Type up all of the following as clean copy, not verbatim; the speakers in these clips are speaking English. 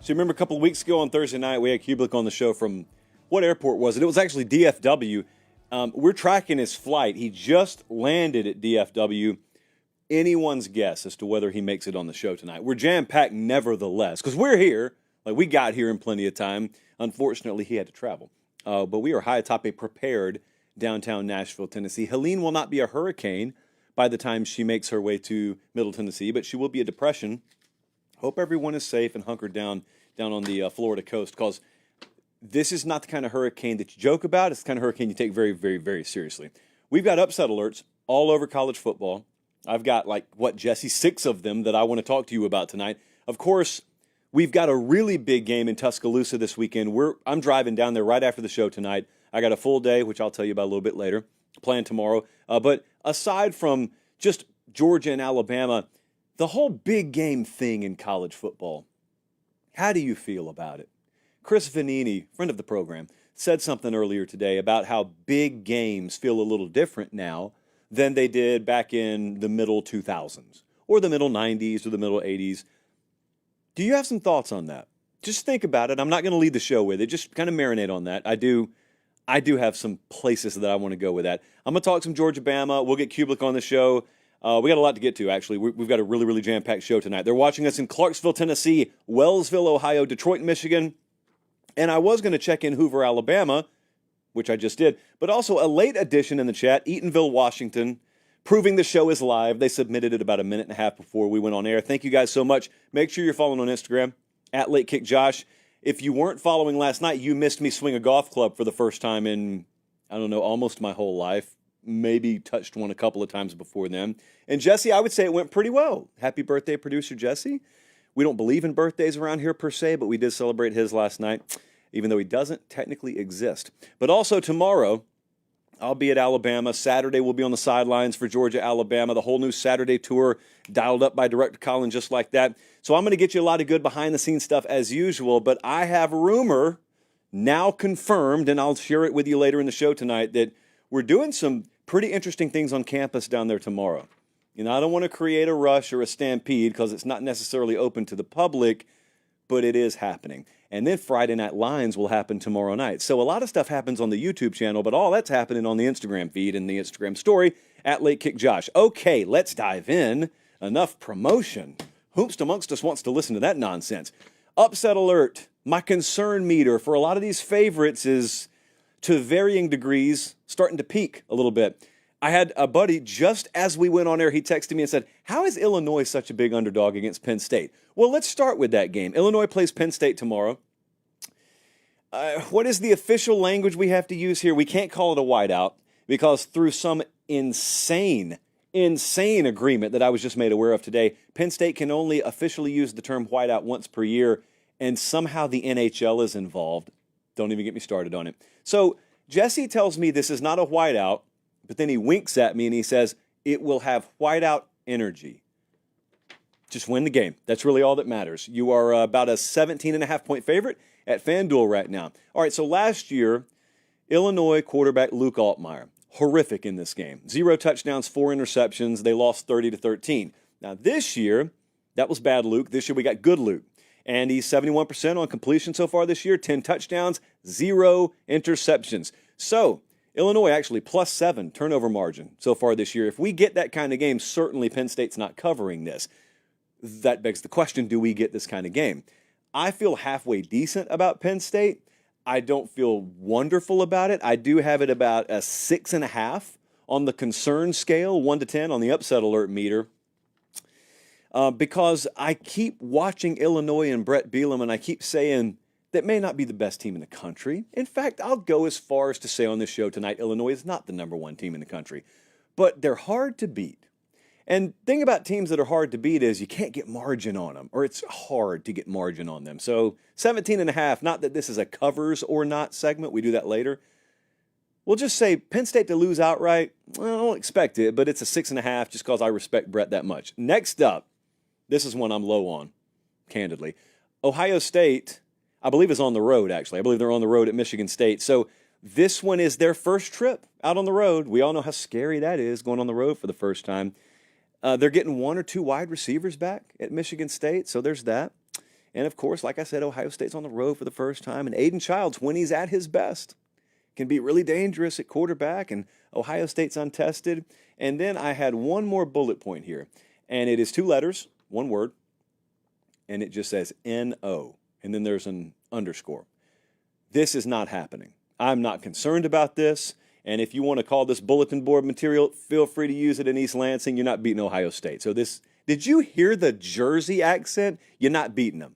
So you remember a couple of weeks ago on Thursday night, we had Cubelic on the show from, what airport was it? It was actually DFW. We're tracking his flight. He just landed at DFW. Anyone's guess as to whether he makes it on the show tonight. We're jam-packed nevertheless, because we're here. Like, we got here in plenty of time. Unfortunately, he had to travel. But we are high atop a prepared downtown Nashville, Tennessee. Helene will not be a hurricane by the time she makes her way to Middle Tennessee, but she will be a depression. Hope everyone is safe and hunkered down on the Florida coast, because this is not the kind of hurricane that you joke about. It's the kind of hurricane you take very, very, very seriously. We've got upset alerts all over college football. I've got, Jesse, 6 of them that I want to talk to you about tonight. Of course, we've got a really big game in Tuscaloosa this weekend. I'm driving down there right after the show tonight. I got a full day, which I'll tell you about a little bit later, planned tomorrow. But aside from just Georgia and Alabama, the whole big game thing in college football, how do you feel about it? Chris Vanini, friend of the program, said something earlier today about how big games feel a little different now than they did back in the middle 2000s or the middle 90s or the middle 80s. Do you have some thoughts on that? Just think about it. I'm not going to lead the show with it. Just kind of marinate on that. I do have some places that I want to go with that. I'm going to talk some Georgia Bama. We'll get Cubelic on the show. We got a lot to get to, actually. We've got a really, really jam-packed show tonight. They're watching us in Clarksville, Tennessee, Wellsville, Ohio, Detroit, Michigan. And I was going to check in Hoover, Alabama, which I just did, but also a late addition in the chat, Eatonville, Washington, proving the show is live. They submitted it about a minute and a half before we went on air. Thank you guys so much. Make sure you're following on Instagram, @LateKickJosh. If you weren't following last night, you missed me swing a golf club for the first time in, I don't know, almost my whole life. Maybe touched one a couple of times before then. And Jesse, I would say it went pretty well. Happy birthday, producer Jesse. We don't believe in birthdays around here per se, but we did celebrate his last night, even though he doesn't technically exist. But also tomorrow, I'll be at Alabama. Saturday, we'll be on the sidelines for Georgia-Alabama. The whole new Saturday tour dialed up by Director Colin just like that. So I'm going to get you a lot of good behind-the-scenes stuff as usual, but I have a rumor now confirmed, and I'll share it with you later in the show tonight, that we're doing some pretty interesting things on campus down there tomorrow. You know, I don't want to create a rush or a stampede because it's not necessarily open to the public, but it is happening. And then Friday Night Lines will happen tomorrow night. So a lot of stuff happens on the YouTube channel, but all that's happening on the Instagram feed and the Instagram story @LateKickJosh. Okay, let's dive in. Enough promotion. Whomst amongst us wants to listen to that nonsense? Upset alert. My concern meter for a lot of these favorites is, to varying degrees, starting to peak a little bit. I had a buddy, just as we went on air, he texted me and said, how is Illinois such a big underdog against Penn State? Well, let's start with that game. Illinois plays Penn State tomorrow. What is the official language we have to use here? We can't call it a whiteout because through some insane agreement that I was just made aware of today, Penn State can only officially use the term whiteout once per year, and somehow the NHL is involved. Don't even get me started on it. So Jesse tells me this is not a whiteout, but then he winks at me and he says, it will have whiteout energy. Just win the game. That's really all that matters. You are about a 17.5-point favorite at FanDuel right now. All right, so last year, Illinois quarterback Luke Altmaier, horrific in this game. 0 touchdowns, 4 interceptions. They lost 30-13. Now this year, that was bad Luke. This year we got good Luke. And he's 71% on completion so far this year, 10 touchdowns, 0 interceptions. So Illinois actually +7 turnover margin so far this year. If we get that kind of game, certainly Penn State's not covering this. That begs the question, do we get this kind of game? I feel halfway decent about Penn State. I don't feel wonderful about it. I do have it about a 6.5 on the concern scale, 1 to 10 on the upset alert meter. Because I keep watching Illinois and Brett Bielema, and I keep saying that may not be the best team in the country. In fact, I'll go as far as to say on this show tonight, Illinois is not the #1 team in the country. But they're hard to beat. And the thing about teams that are hard to beat is you can't get margin on them, or it's hard to get margin on them. So 17.5, not that this is a covers or not segment. We do that later. We'll just say Penn State to lose outright. Well, I don't expect it, but it's a 6.5 just because I respect Brett that much. Next up, this is one I'm low on, candidly. Ohio State, I believe, is on the road, actually. I believe they're on the road at Michigan State. So this one is their first trip out on the road. We all know how scary that is, going on the road for the first time. They're getting 1 or 2 wide receivers back at Michigan State, so there's that. And of course, like I said, Ohio State's on the road for the first time. And Aiden Childs, when he's at his best, can be really dangerous at quarterback. And Ohio State's untested. And then I had one more bullet point here. And it is 2 letters, 1 word. And it just says N-O. And then there's an underscore. This is not happening. I'm not concerned about this. And if you want to call this bulletin board material, feel free to use it in East Lansing. You're not beating Ohio State. So this, did you hear the Jersey accent? You're not beating them.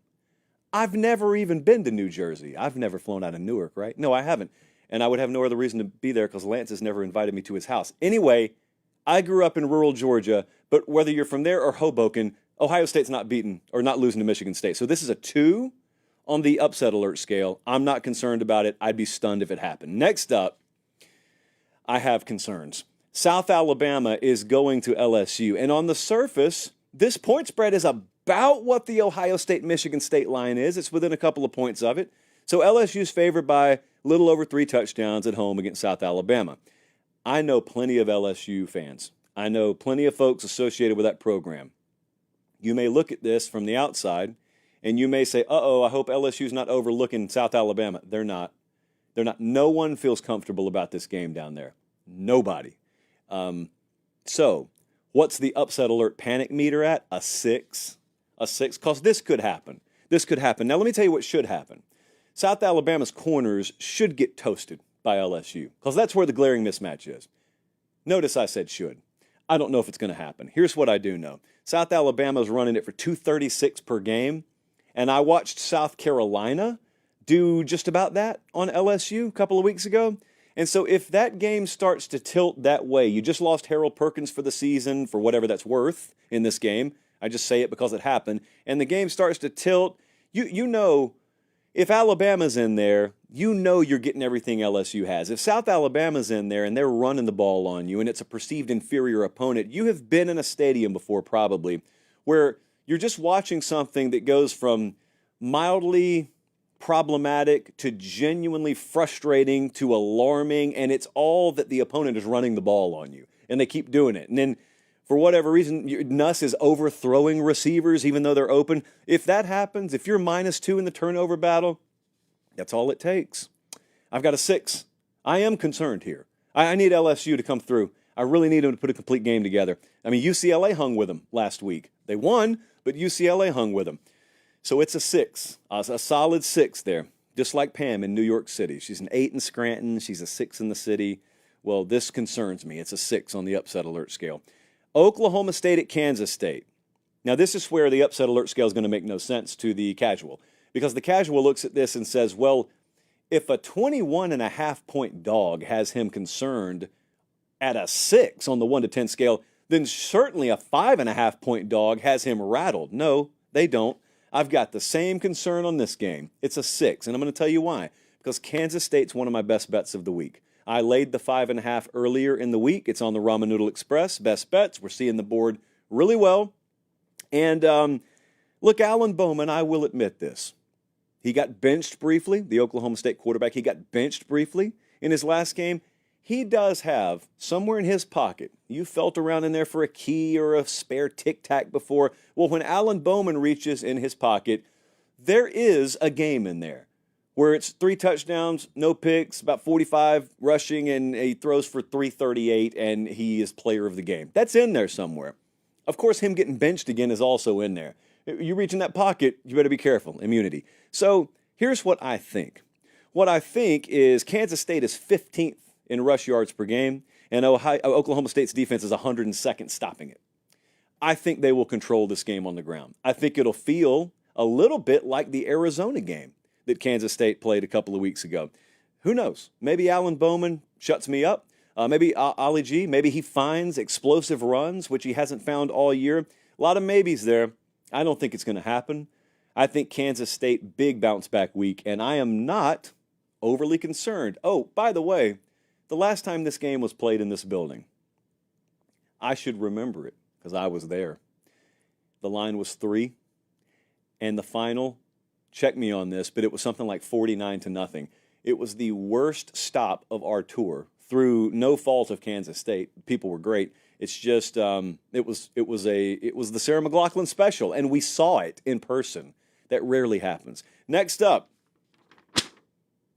I've never even been to New Jersey. I've never flown out of Newark, right? No, I haven't. And I would have no other reason to be there because Lance has never invited me to his house. Anyway, I grew up in rural Georgia, but whether you're from there or Hoboken, Ohio State's not beaten or not losing to Michigan State. So this is a 2 on the upset alert scale. I'm not concerned about it. I'd be stunned if it happened. Next up, I have concerns. South Alabama is going to LSU. And on the surface, this point spread is about what the Ohio State-Michigan State line is. It's within a couple of points of it. So LSU's favored by a little over 3 touchdowns at home against South Alabama. I know plenty of LSU fans. I know plenty of folks associated with that program. You may look at this from the outside, and you may say, uh-oh, I hope LSU's not overlooking South Alabama. They're not. They're not. No one feels comfortable about this game down there. Nobody. So what's the upset alert panic meter at? A 6. A 6, because this could happen. This could happen. Now, let me tell you what should happen. South Alabama's corners should get toasted by LSU, because that's where the glaring mismatch is. Notice I said should. I don't know if it's going to happen. Here's what I do know. South Alabama's running it for 236 per game, and I watched South Carolina do just about that on LSU a couple of weeks ago. And so if that game starts to tilt that way, you just lost Harold Perkins for the season, for whatever that's worth in this game. I just say it because it happened. And the game starts to tilt. You know, if Alabama's in there, you know you're getting everything LSU has. If South Alabama's in there and they're running the ball on you and it's a perceived inferior opponent, you have been in a stadium before probably where you're just watching something that goes from mildly problematic to genuinely frustrating to alarming, and it's all that the opponent is running the ball on you, and they keep doing it. And then for whatever reason, Nuss is overthrowing receivers even though they're open. If that happens, if you're -2 in the turnover battle, that's all it takes. I've got a 6. I am concerned here. I need LSU to come through. I really need them to put a complete game together. I mean, UCLA hung with them last week. They won, but UCLA hung with them. So it's a 6, a solid 6 there, just like Pam in New York City. She's an 8 in Scranton. She's a 6 in the city. Well, this concerns me. It's a 6 on the upset alert scale. Oklahoma State at Kansas State. Now, this is where the upset alert scale is going to make no sense to the casual, because the casual looks at this and says, well, if a 21.5-point dog has him concerned at a 6 on the 1 to 10 scale, then certainly a 5.5-point dog has him rattled. No, they don't. I've got the same concern on this game. It's a 6, and I'm going to tell you why. Because Kansas State's one of my best bets of the week. I laid the 5.5 earlier in the week. It's on the Ramen Noodle Express. Best bets. We're seeing the board really well. And look, Alan Bowman, I will admit this. He got benched briefly, the Oklahoma State quarterback. He got benched briefly in his last game. He does have somewhere in his pocket, you felt around in there for a key or a spare tic-tac before. Well, when Alan Bowman reaches in his pocket, there is a game in there where it's 3 touchdowns, no picks, about 45 rushing, and he throws for 338, and he is player of the game. That's in there somewhere. Of course, him getting benched again is also in there. You reach in that pocket, you better be careful. Immunity. So here's what I think. What I think is Kansas State is 15th in rush yards per game, and Oklahoma State's defense is 102nd stopping it. I think they will control this game on the ground. I think it'll feel a little bit like the Arizona game that Kansas State played a couple of weeks ago. Who knows? Maybe Alan Bowman shuts me up. Maybe Ali G, maybe he finds explosive runs, which he hasn't found all year. A lot of maybes there. I don't think it's going to happen. I think Kansas State, big bounce back week, and I am not overly concerned. Oh, by the way, the last time this game was played in this building, I should remember it because I was there. The line was 3, and the final, check me on this, but it was something like 49-0. It was the worst stop of our tour through no fault of Kansas State. People were great. It's just it was the Sarah McLachlan special, and we saw it in person. That rarely happens. Next up,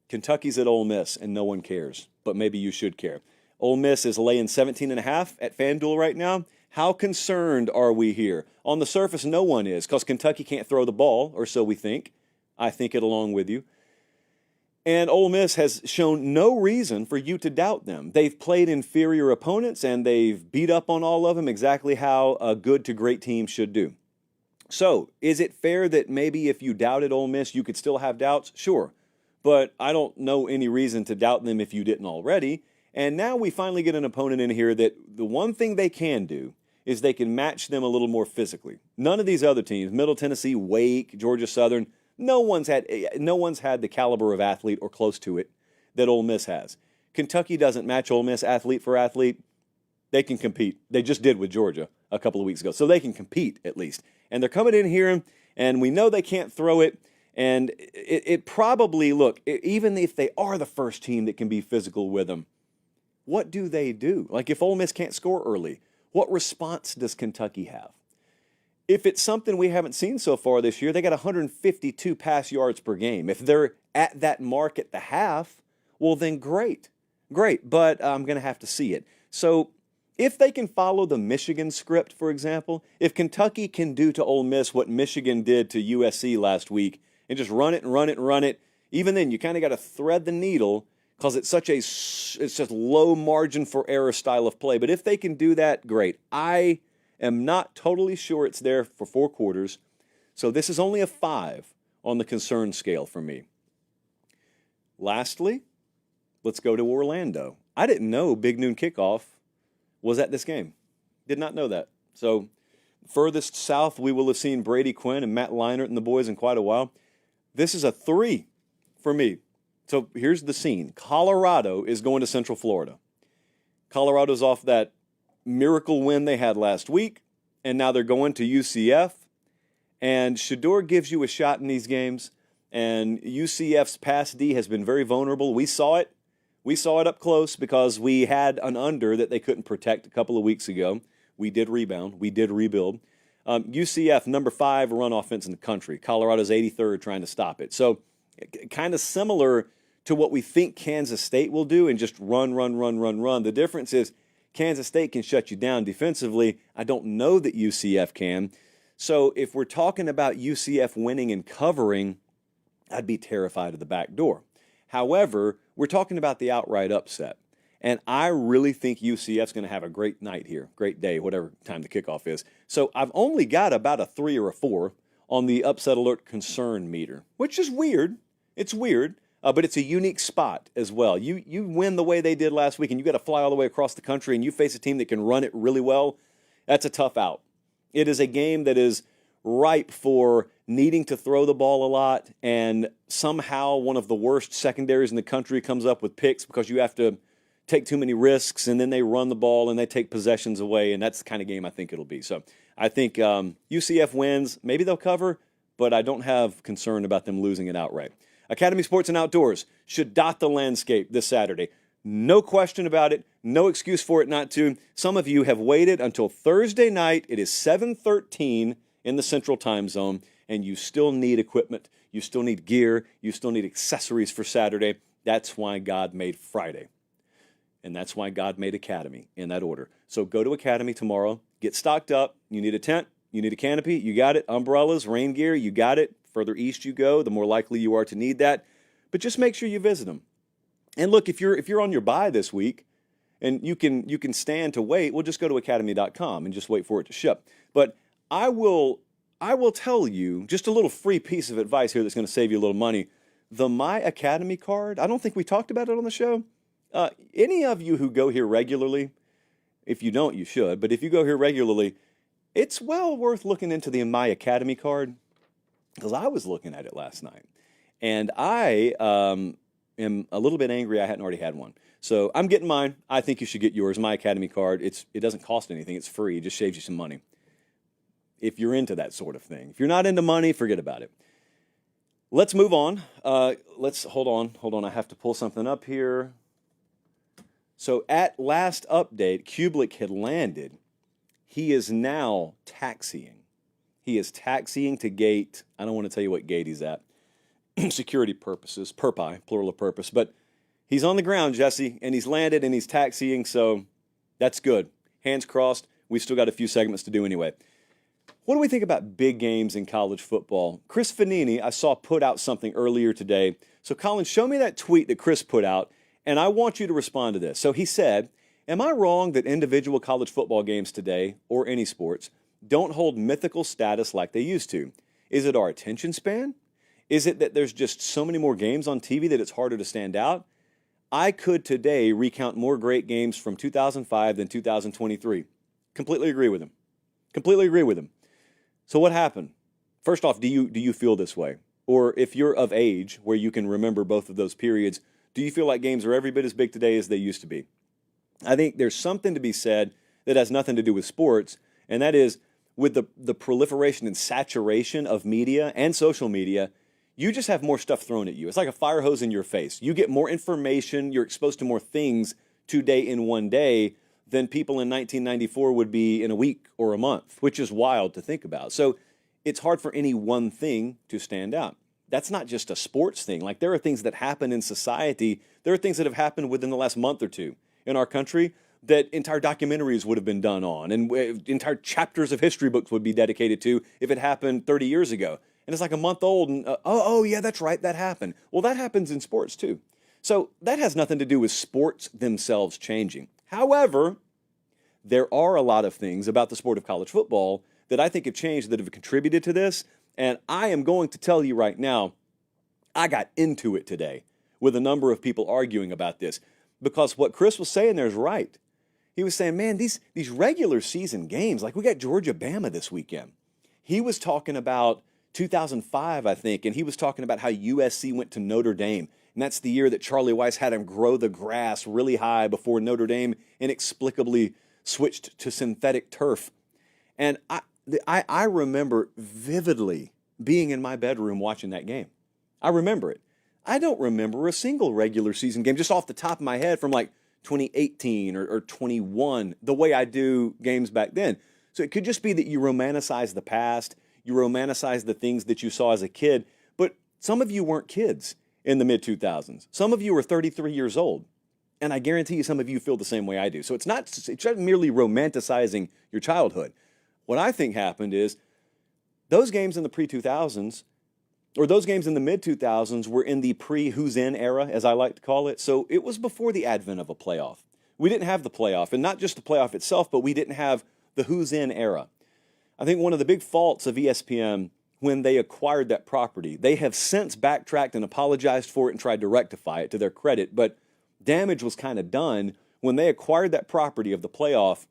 Kentucky's at Ole Miss, and no one cares, but maybe you should care. Ole Miss is laying 17.5 at FanDuel right now. How concerned are we here? On the surface, no one is, because Kentucky can't throw the ball, or so we think. I think it along with you. And Ole Miss has shown no reason for you to doubt them. They've played inferior opponents, and they've beat up on all of them exactly how a good to great team should do. So, is it fair that maybe if you doubted Ole Miss, you could still have doubts? Sure. But I don't know any reason to doubt them if you didn't already. And now we finally get an opponent in here that the one thing they can do is they can match them a little more physically. None of these other teams, Middle Tennessee, Wake, Georgia Southern, no one's had the caliber of athlete or close to it that Ole Miss has. Kentucky doesn't match Ole Miss athlete for athlete. They can compete. They just did with Georgia a couple of weeks ago. So they can compete at least. And they're coming in here, and we know they can't throw it. And it probably, look, even if they are the first team that can be physical with them, what do they do? Like if Ole Miss can't score early, what response does Kentucky have? If it's something we haven't seen so far this year, they got 152 pass yards per game. If they're at that mark at the half, well then great. But I'm going to have to see it. So if they can follow the Michigan script, for example, if Kentucky can do to Ole Miss what Michigan did to USC last week and just run it, even then you kind of got to thread the needle because it's such low margin for error style of play. But if they can do that, great. I am not totally sure it's there for 4 quarters. So this is only a 5 on the concern scale for me. Lastly, let's go to Orlando. I didn't know Big Noon Kickoff was at this game. Did not know that. So furthest south we will have seen Brady Quinn and Matt Leinart and the boys in quite a while. This is a 3 for me. So here's the scene. Colorado is going to Central Florida. Colorado's off that miracle win they had last week, and now they're going to UCF. And Shedeur gives you a shot in these games, and UCF's pass D has been very vulnerable. We saw it. We saw it up close because we had an under that they couldn't protect a couple of weeks ago. We did rebound. We did rebuild. UCF, number 5 run offense in the country. Colorado's 83rd trying to stop it. So kind of similar to what we think Kansas State will do and just run. The difference is Kansas State can shut you down defensively. I don't know that UCF can. So if we're talking about UCF winning and covering, I'd be terrified of the back door. However, we're talking about the outright upset. And I really think UCF's going to have a great night here, great day, whatever time the kickoff is. So I've only got about a 3 or a 4 on the upset alert concern meter, which is weird. It's weird, but it's a unique spot as well. You win the way they did last week, and you got to fly all the way across the country, and you face a team that can run it really well. That's a tough out. It is a game that is ripe for needing to throw the ball a lot, and somehow one of the worst secondaries in the country comes up with picks because you have to take too many risks, and then they run the ball and they take possessions away, and that's the kind of game I think it'll be. So I think UCF wins. Maybe they'll cover, but I don't have concern about them losing it outright. Academy Sports and Outdoors should dot the landscape this Saturday. No question about it. No excuse for it not to. Some of you have waited until Thursday night. It is 7:13 in the Central Time Zone, and you still need equipment. You still need gear. You still need accessories for Saturday. That's why God made Friday. And that's why God made Academy in that order. So go to Academy tomorrow. Get stocked up. You need a tent. You need a canopy. You got it. Umbrellas, rain gear. You got it. Further east you go, the more likely you are to need that. But just make sure you visit them. And look, if you're on your bye this week and you can stand to wait, well, just go to academy.com and just wait for it to ship. But I will tell you just a little free piece of advice here that's going to save you a little money. The My Academy card, I don't think we talked about it on the show. Any of you who go here regularly, if you don't, you should, but if you go here regularly, it's well worth looking into the My Academy card because I was looking at it last night. And I am a little bit angry I hadn't already had one. So I'm getting mine. I think you should get yours. My Academy card, it doesn't cost anything. It's free. It just saves you some money if you're into that sort of thing. If you're not into money, forget about it. Let's move on. Hold on. I have to pull something up here. So at last update, Cubelic had landed. He is now taxiing. He is taxiing to gate. I don't want to tell you what gate he's at. Security purposes, perpi, plural of purpose. But he's on the ground, Jesse, and he's landed and he's taxiing, so that's good. Hands crossed. We still got a few segments to do anyway. What do we think about big games in college football? Chris Fanini, I saw, put out something earlier today. So, Colin, show me that tweet that Chris put out, and I want you to respond to this. So he said, am I wrong that individual college football games today, or any sports, don't hold mythical status like they used to? Is it our attention span? Is it that there's just so many more games on TV that it's harder to stand out? I could today recount more great games from 2005 than 2023. Completely agree with him. Completely agree with him. So what happened? First off, do you feel this way? Or if you're of age where you can remember both of those periods, do you feel like games are every bit as big today as they used to be? I think there's something to be said that has nothing to do with sports, and that is with the proliferation and saturation of media and social media, you just have more stuff thrown at you. It's like a fire hose in your face. You get more information, you're exposed to more things today in one day than people in 1994 would be in a week or a month, which is wild to think about. So it's hard for any one thing to stand out. That's not just a sports thing. Like, there are things that happen in society. There are things that have happened within the last month or two in our country that entire documentaries would have been done on, and entire chapters of history books would be dedicated to if it happened 30 years ago. And it's like a month old, and oh yeah, that's right, that happened. Well, that happens in sports too. So that has nothing to do with sports themselves changing. However, there are a lot of things about the sport of college football that I think have changed, that have contributed to this. And I am going to tell you right now, I got into it today with a number of people arguing about this, because what Chris was saying there is right. He was saying, man, these regular season games, like we got Georgia-Bama this weekend. He was talking about 2005, I think, and he was talking about how USC went to Notre Dame. And that's the year that Charlie Weiss had him grow the grass really high before Notre Dame inexplicably switched to synthetic turf. And I remember vividly being in my bedroom watching that game. I remember it. I don't remember a single regular season game just off the top of my head from like 2018 or 21, the way I do games back then. So it could just be that you romanticize the past, you romanticize the things that you saw as a kid, but some of you weren't kids in the mid-2000s. Some of you were 33 years old, and I guarantee you some of you feel the same way I do. So it's not merely romanticizing your childhood. What I think happened is those games in the pre-2000s, or those games in the mid-2000s, were in the pre-who's in era, as I like to call it. So it was before the advent of a playoff. We didn't have the playoff, and not just the playoff itself, but we didn't have the who's in era. I think one of the big faults of ESPN when they acquired that property, they have since backtracked and apologized for it and tried to rectify it, to their credit, but damage was kind of done when they acquired that property of the playoff.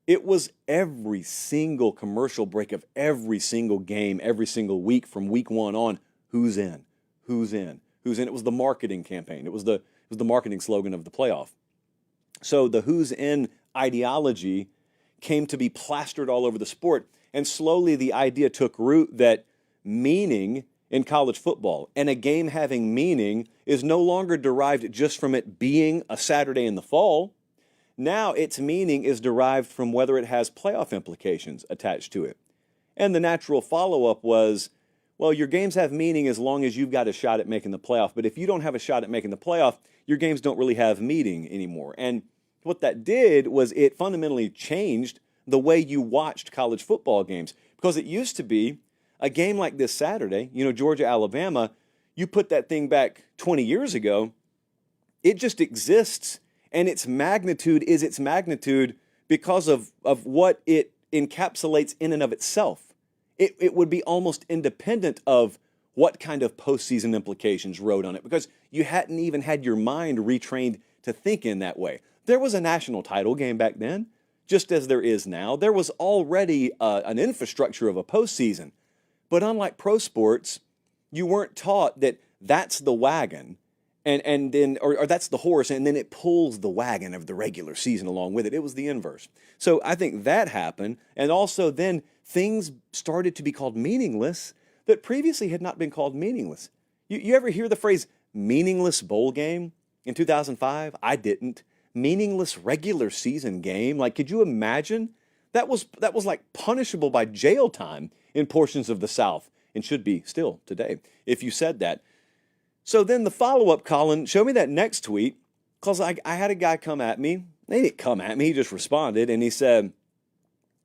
It was every single commercial break of every single game, every single week from week one on, who's in, who's in, who's in. It was the marketing campaign. It was the marketing slogan of the playoff. So the who's in ideology came to be plastered all over the sport, and slowly the idea took root that meaning in college football and a game having meaning is no longer derived just from it being a Saturday in the fall. Now its meaning is derived from whether it has playoff implications attached to it. And the natural follow-up was, well, your games have meaning as long as you've got a shot at making the playoff. But if you don't have a shot at making the playoff, your games don't really have meaning anymore. And what that did was it fundamentally changed the way you watched college football games. Because it used to be a game like this Saturday, Georgia-Alabama, you put that thing back 20 years ago, it just exists. And its magnitude is its magnitude because of what it encapsulates in and of itself. It would be almost independent of what kind of postseason implications rode on it, because you hadn't even had your mind retrained to think in that way. There was a national title game back then, just as there is now. There was already an infrastructure of a postseason. But unlike pro sports, you weren't taught that that's the wagon, and then or that's the horse, and then it pulls the wagon of the regular season along with it. It was the inverse. So I think that happened, and also then things started to be called meaningless that previously had not been called meaningless. You ever hear the phrase meaningless bowl game in 2005? I didn't. Meaningless regular season game. Like, could you imagine? That was like punishable by jail time in portions of the South, and should be still today, if you said that. So then the follow-up, Colin, show me that next tweet, because I had a guy come at me. He didn't come at me, he just responded, and he said,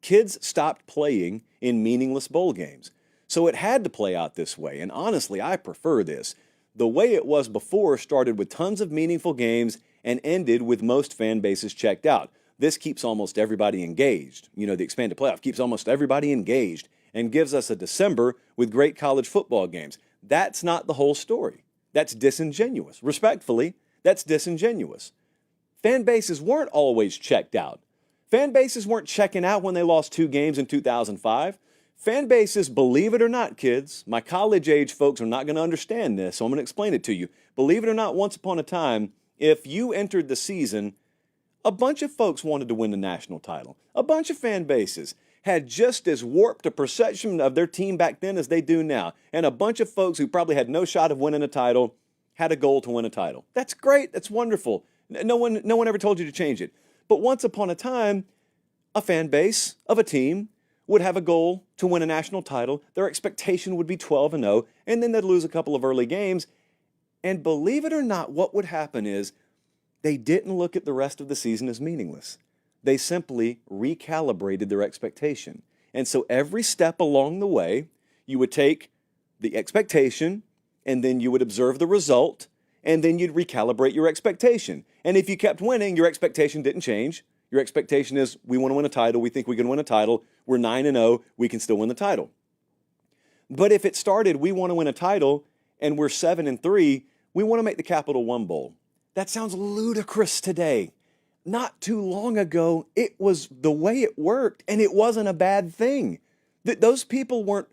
kids stopped playing in meaningless bowl games. So it had to play out this way, and honestly, I prefer this. The way it was before started with tons of meaningful games and ended with most fan bases checked out. This keeps almost everybody engaged. You know, the expanded playoff keeps almost everybody engaged and gives us a December with great college football games. That's not the whole story. That's disingenuous. Respectfully, that's disingenuous. Fan bases weren't always checked out. Fan bases weren't checking out when they lost 2 games in 2005. Fan bases, believe it or not, kids, my college-age folks are not going to understand this, so I'm going to explain it to you. Believe it or not, once upon a time, if you entered the season, a bunch of folks wanted to win the national title. A bunch of fan bases had just as warped a perception of their team back then as they do now. And a bunch of folks who probably had no shot of winning a title had a goal to win a title. That's great. That's wonderful. No one ever told you to change it. But once upon a time, a fan base of a team would have a goal to win a national title. Their expectation would be 12-0, and then they'd lose a couple of early games. And believe it or not, what would happen is they didn't look at the rest of the season as meaningless. They simply recalibrated their expectation. And so every step along the way, you would take the expectation, and then you would observe the result, and then you'd recalibrate your expectation. And if you kept winning, your expectation didn't change. Your expectation is, we want to win a title, we think we can win a title, we're 9-0, we can still win the title. But if it started, we want to win a title, and we're 7-3, we want to make the Capital One Bowl. That sounds ludicrous today. Not too long ago, it was the way it worked, and it wasn't a bad thing. Those people weren't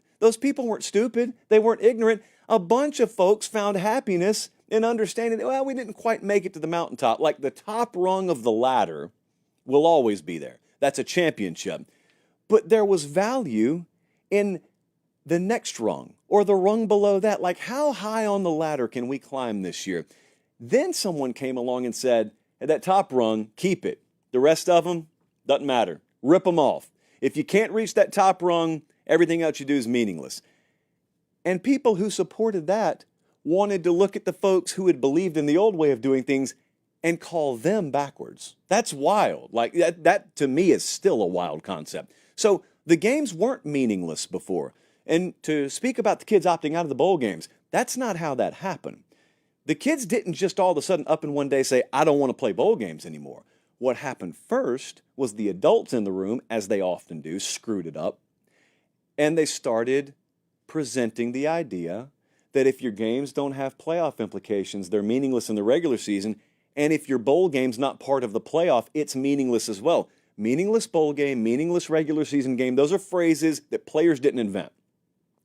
stupid. They weren't ignorant. A bunch of folks found happiness in understanding that, well, we didn't quite make it to the mountaintop. Like the top rung of the ladder will always be there. That's a championship. But there was value in the next rung or the rung below that. Like, how high on the ladder can we climb this year? Then someone came along and said, at that top rung, keep it. The rest of them, doesn't matter. Rip them off. If you can't reach that top rung, everything else you do is meaningless. And people who supported that wanted to look at the folks who had believed in the old way of doing things and call them backwards. That's wild. Like that to me is still a wild concept. So the games weren't meaningless before. And to speak about the kids opting out of the bowl games, that's not how that happened. The kids didn't just all of a sudden up in one day say, I don't want to play bowl games anymore. What happened first was the adults in the room, as they often do, screwed it up. And they started presenting the idea that if your games don't have playoff implications, they're meaningless in the regular season. And if your bowl game's not part of the playoff, it's meaningless as well. Meaningless bowl game, meaningless regular season game, those are phrases that players didn't invent.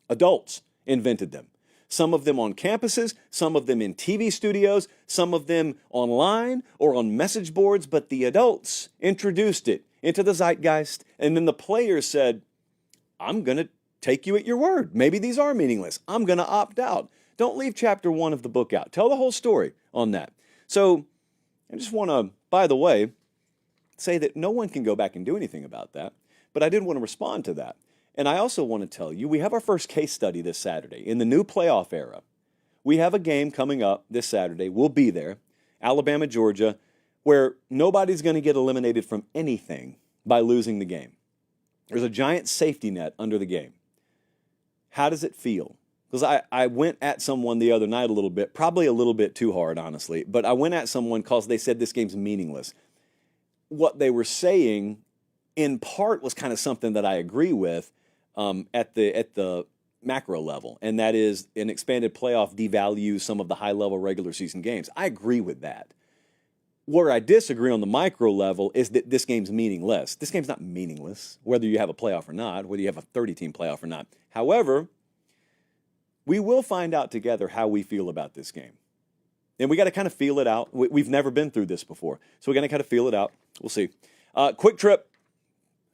Adults invented them. Some of them on campuses, some of them in TV studios, some of them online or on message boards, but the adults introduced it into the zeitgeist, and then the players said, I'm going to take you at your word. Maybe these are meaningless. I'm going to opt out. Don't leave chapter 1 of the book out. Tell the whole story on that. So I just want to, by the way, say that no one can go back and do anything about that, but I did want to respond to that. And I also want to tell you, we have our first case study this Saturday. In the new playoff era, we have a game coming up this Saturday. We'll be there, Alabama, Georgia, where nobody's going to get eliminated from anything by losing the game. There's a giant safety net under the game. How does it feel? Because I went at someone the other night a little bit, probably a little bit too hard, honestly, but I went at someone because they said this game's meaningless. What they were saying, in part, was kind of something that I agree with, at the macro level, and that is an expanded playoff devalues some of the high-level regular season games. I agree with that. Where I disagree on the micro level is that this game's meaningless. This game's not meaningless, whether you have a playoff or not, whether you have a 30-team playoff or not. However, we will find out together how we feel about this game. And we got to kind of feel it out. We've never been through this before, so we're going to kind of feel it out. We'll see. Quick trip,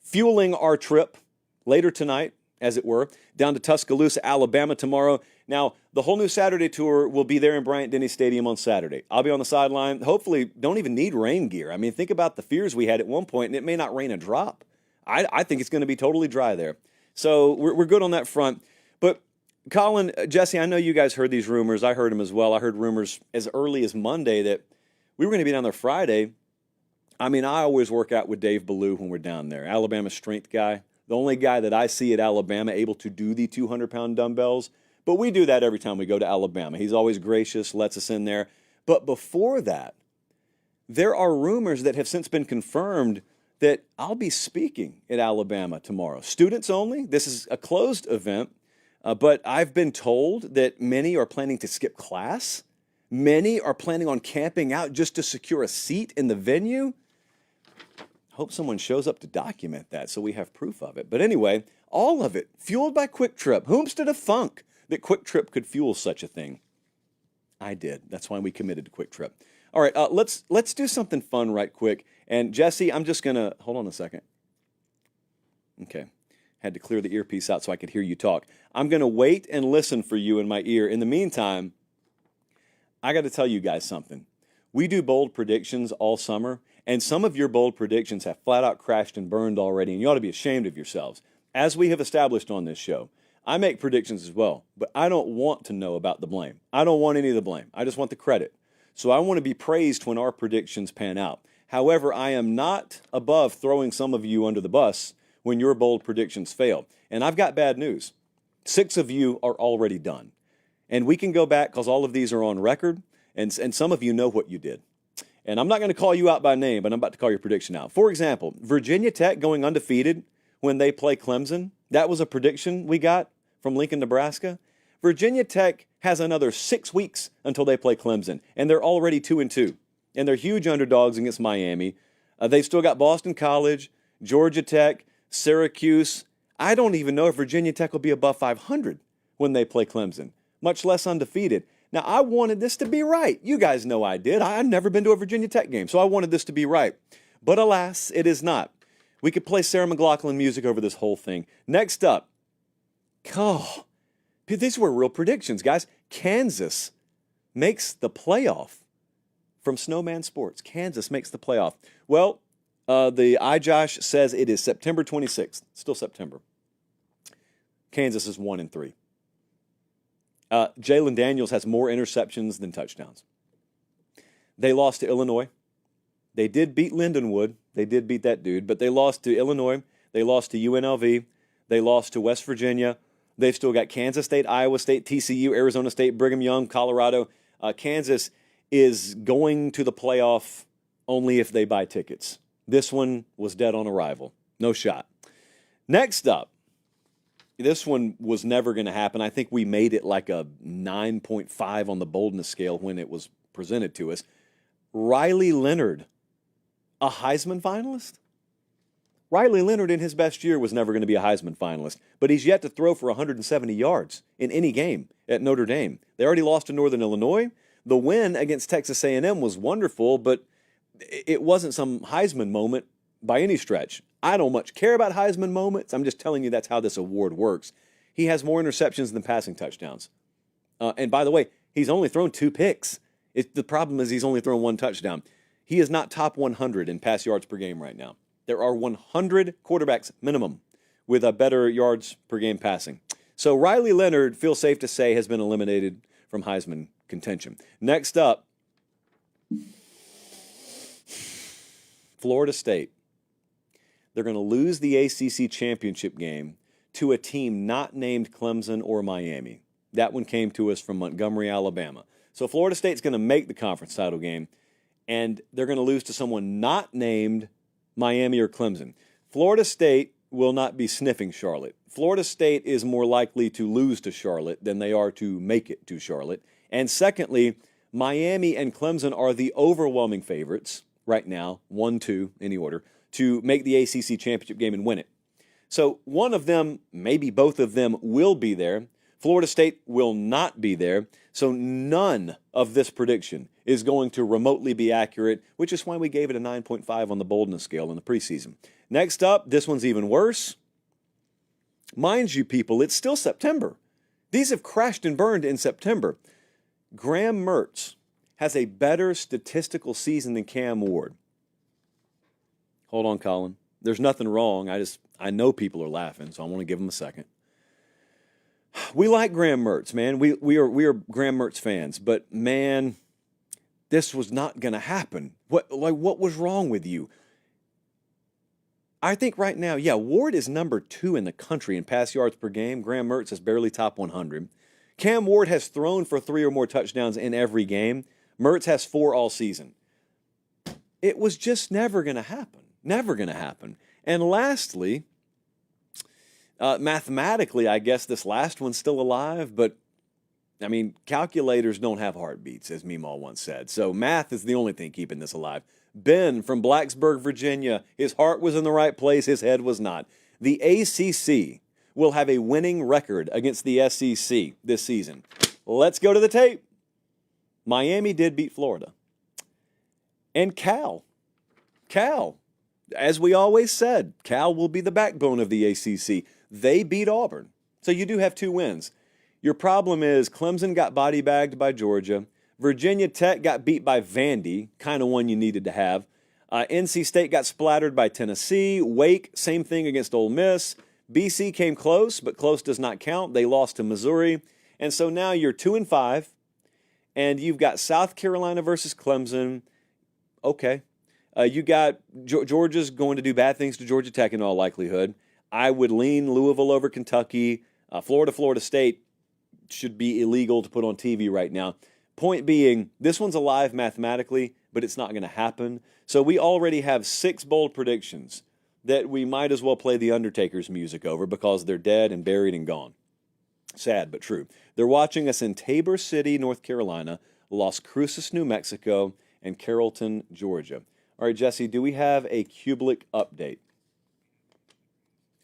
fueling our trip later tonight, as it were, down to Tuscaloosa, Alabama tomorrow. Now, the whole new Saturday tour will be there in Bryant-Denny Stadium on Saturday. I'll be on the sideline. Hopefully, don't even need rain gear. I mean, think about the fears we had at one point, and it may not rain a drop. I think it's going to be totally dry there. So we're good on that front. But Colin, Jesse, I know you guys heard these rumors. I heard them as well. I heard rumors as early as Monday that we were going to be down there Friday. I mean, I always work out with Dave Ballou when we're down there, Alabama strength guy. The only guy that I see at Alabama able to do the 200-pound dumbbells. But we do that every time we go to Alabama. He's always gracious, lets us in there. But before that, there are rumors that have since been confirmed that I'll be speaking at Alabama tomorrow. Students only. This is a closed event. But I've been told that many are planning to skip class. Many are planning on camping out just to secure a seat in the venue. Hope someone shows up to document that so we have proof of it. But anyway, all of it fueled by Quick Trip. Whom's to thunk that Quick Trip could fuel such a thing? I did. That's why we committed to Quick Trip. All right, let's do something fun right quick. And Jesse, I'm just gonna hold on a second. Okay, had to clear the earpiece out so I could hear you talk. I'm gonna wait and listen for you in my ear. In the meantime, I got to tell you guys something. We do bold predictions all summer. And some of your bold predictions have flat out crashed and burned already, and you ought to be ashamed of yourselves. As we have established on this show, I make predictions as well, but I don't want to know about the blame. I don't want any of the blame. I just want the credit. So I want to be praised when our predictions pan out. However, I am not above throwing some of you under the bus when your bold predictions fail. And I've got bad news. 6 of you are already done. And we can go back because all of these are on record, and some of you know what you did. And I'm not going to call you out by name, but I'm about to call your prediction out. For example, Virginia Tech going undefeated when they play Clemson. That was a prediction we got from Lincoln, Nebraska. Virginia Tech has another 6 weeks until they play Clemson, and they're already 2-2. And they're huge underdogs against Miami. They've still got Boston College, Georgia Tech, Syracuse. I don't even know if Virginia Tech will be above 500 when they play Clemson, much less undefeated. Now, I wanted this to be right. You guys know I did. I've never been to a Virginia Tech game, so I wanted this to be right. But alas, it is not. We could play Sarah McLachlan music over this whole thing. Next up, these were real predictions, guys. Kansas makes the playoff from Snowman Sports. Kansas makes the playoff. Well, the iJosh says it is September 26th. Still September. Kansas is 1-3. Jalen Daniels has more interceptions than touchdowns. They lost to Illinois. They did beat Lindenwood. They did beat that dude, but they lost to Illinois. They lost to UNLV. They lost to West Virginia. They've still got Kansas State, Iowa State, TCU, Arizona State, Brigham Young, Colorado. Kansas is going to the playoff only if they buy tickets. This one was dead on arrival. No shot. Next up, this one was never going to happen. I think we made it like a 9.5 on the boldness scale when it was presented to us. Riley Leonard, a Heisman finalist? Riley Leonard in his best year was never going to be a Heisman finalist, but he's yet to throw for 170 yards in any game at Notre Dame. They already lost to Northern Illinois. The win against Texas A&M was wonderful, but it wasn't some Heisman moment by any stretch. I don't much care about Heisman moments. I'm just telling you that's how this award works. He has more interceptions than passing touchdowns. And by the way, he's only thrown 2 picks. The problem is he's only thrown 1 touchdown. He is not top 100 in pass yards per game right now. There are 100 quarterbacks minimum with a better yards per game passing. So Riley Leonard, feel safe to say, has been eliminated from Heisman contention. Next up, Florida State. They're going to lose the ACC championship game to a team not named Clemson or Miami. That one came to us from Montgomery, Alabama. So Florida State's going to make the conference title game, and they're going to lose to someone not named Miami or Clemson. Florida State will not be sniffing Charlotte. Florida State is more likely to lose to Charlotte than they are to make it to Charlotte. And secondly, Miami and Clemson are the overwhelming favorites right now, 1-2, any order, to make the ACC championship game and win it. So one of them, maybe both of them, will be there. Florida State will not be there. So none of this prediction is going to remotely be accurate, which is why we gave it a 9.5 on the boldness scale in the preseason. Next up, this one's even worse. Mind you, people, it's still September. These have crashed and burned in September. Graham Mertz has a better statistical season than Cam Ward. Hold on, Colin. There's nothing wrong. I I know people are laughing, so I want to give them a second. We like Graham Mertz, man. We are Graham Mertz fans, but man, this was not going to happen. What was wrong with you? I think right now, yeah, Ward is number 2 in the country in pass yards per game. Graham Mertz is barely top 100. Cam Ward has thrown for 3 or more touchdowns in every game. Mertz has 4 all season. It was just never going to happen. Never going to happen. And lastly, mathematically, I guess this last one's still alive, but I mean, calculators don't have heartbeats, as Meemaw once said. So math is the only thing keeping this alive. Ben from Blacksburg, Virginia, his heart was in the right place, his head was not. The ACC will have a winning record against the SEC this season. Let's go to the tape. Miami did beat Florida. And Cal, as we always said, Cal will be the backbone of the ACC. They beat Auburn. So you do have 2 wins. Your problem is Clemson got body bagged by Georgia. Virginia Tech got beat by Vandy, kind of one you needed to have. NC State got splattered by Tennessee. Wake, same thing against Ole Miss. BC came close, but close does not count. They lost to Missouri. And so now you're 2-5, and you've got South Carolina versus Clemson. Okay. You got Georgia's going to do bad things to Georgia Tech in all likelihood. I would lean Louisville over Kentucky. Florida State should be illegal to put on TV right now. Point being, this one's alive mathematically, but it's not going to happen. So we already have 6 bold predictions that we might as well play the Undertaker's music over because they're dead and buried and gone. Sad, but true. They're watching us in Tabor City, North Carolina, Las Cruces, New Mexico, and Carrollton, Georgia. All right, Jesse, do we have a Cubelic update?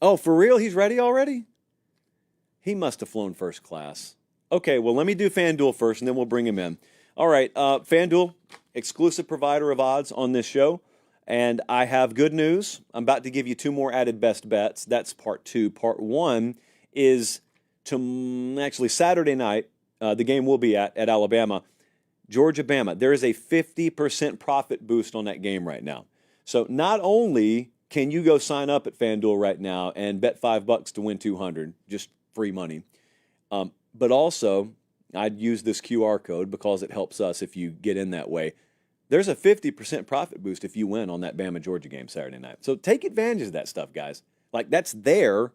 Oh, for real? He's ready already? He must have flown first class. Okay, well, let me do FanDuel first, and then we'll bring him in. All right, FanDuel, exclusive provider of odds on this show. And I have good news. I'm about to give you 2 more added best bets. That's part 2. Part 1 is actually Saturday night. The game will be at Alabama. Georgia-Bama. There is a 50% profit boost on that game right now. So not only can you go sign up at FanDuel right now and bet $5 to win $200, just free money, but also I'd use this QR code because it helps us if you get in that way. There's a 50% profit boost if you win on that Bama-Georgia game Saturday night. So take advantage of that stuff, guys. Like, that's there.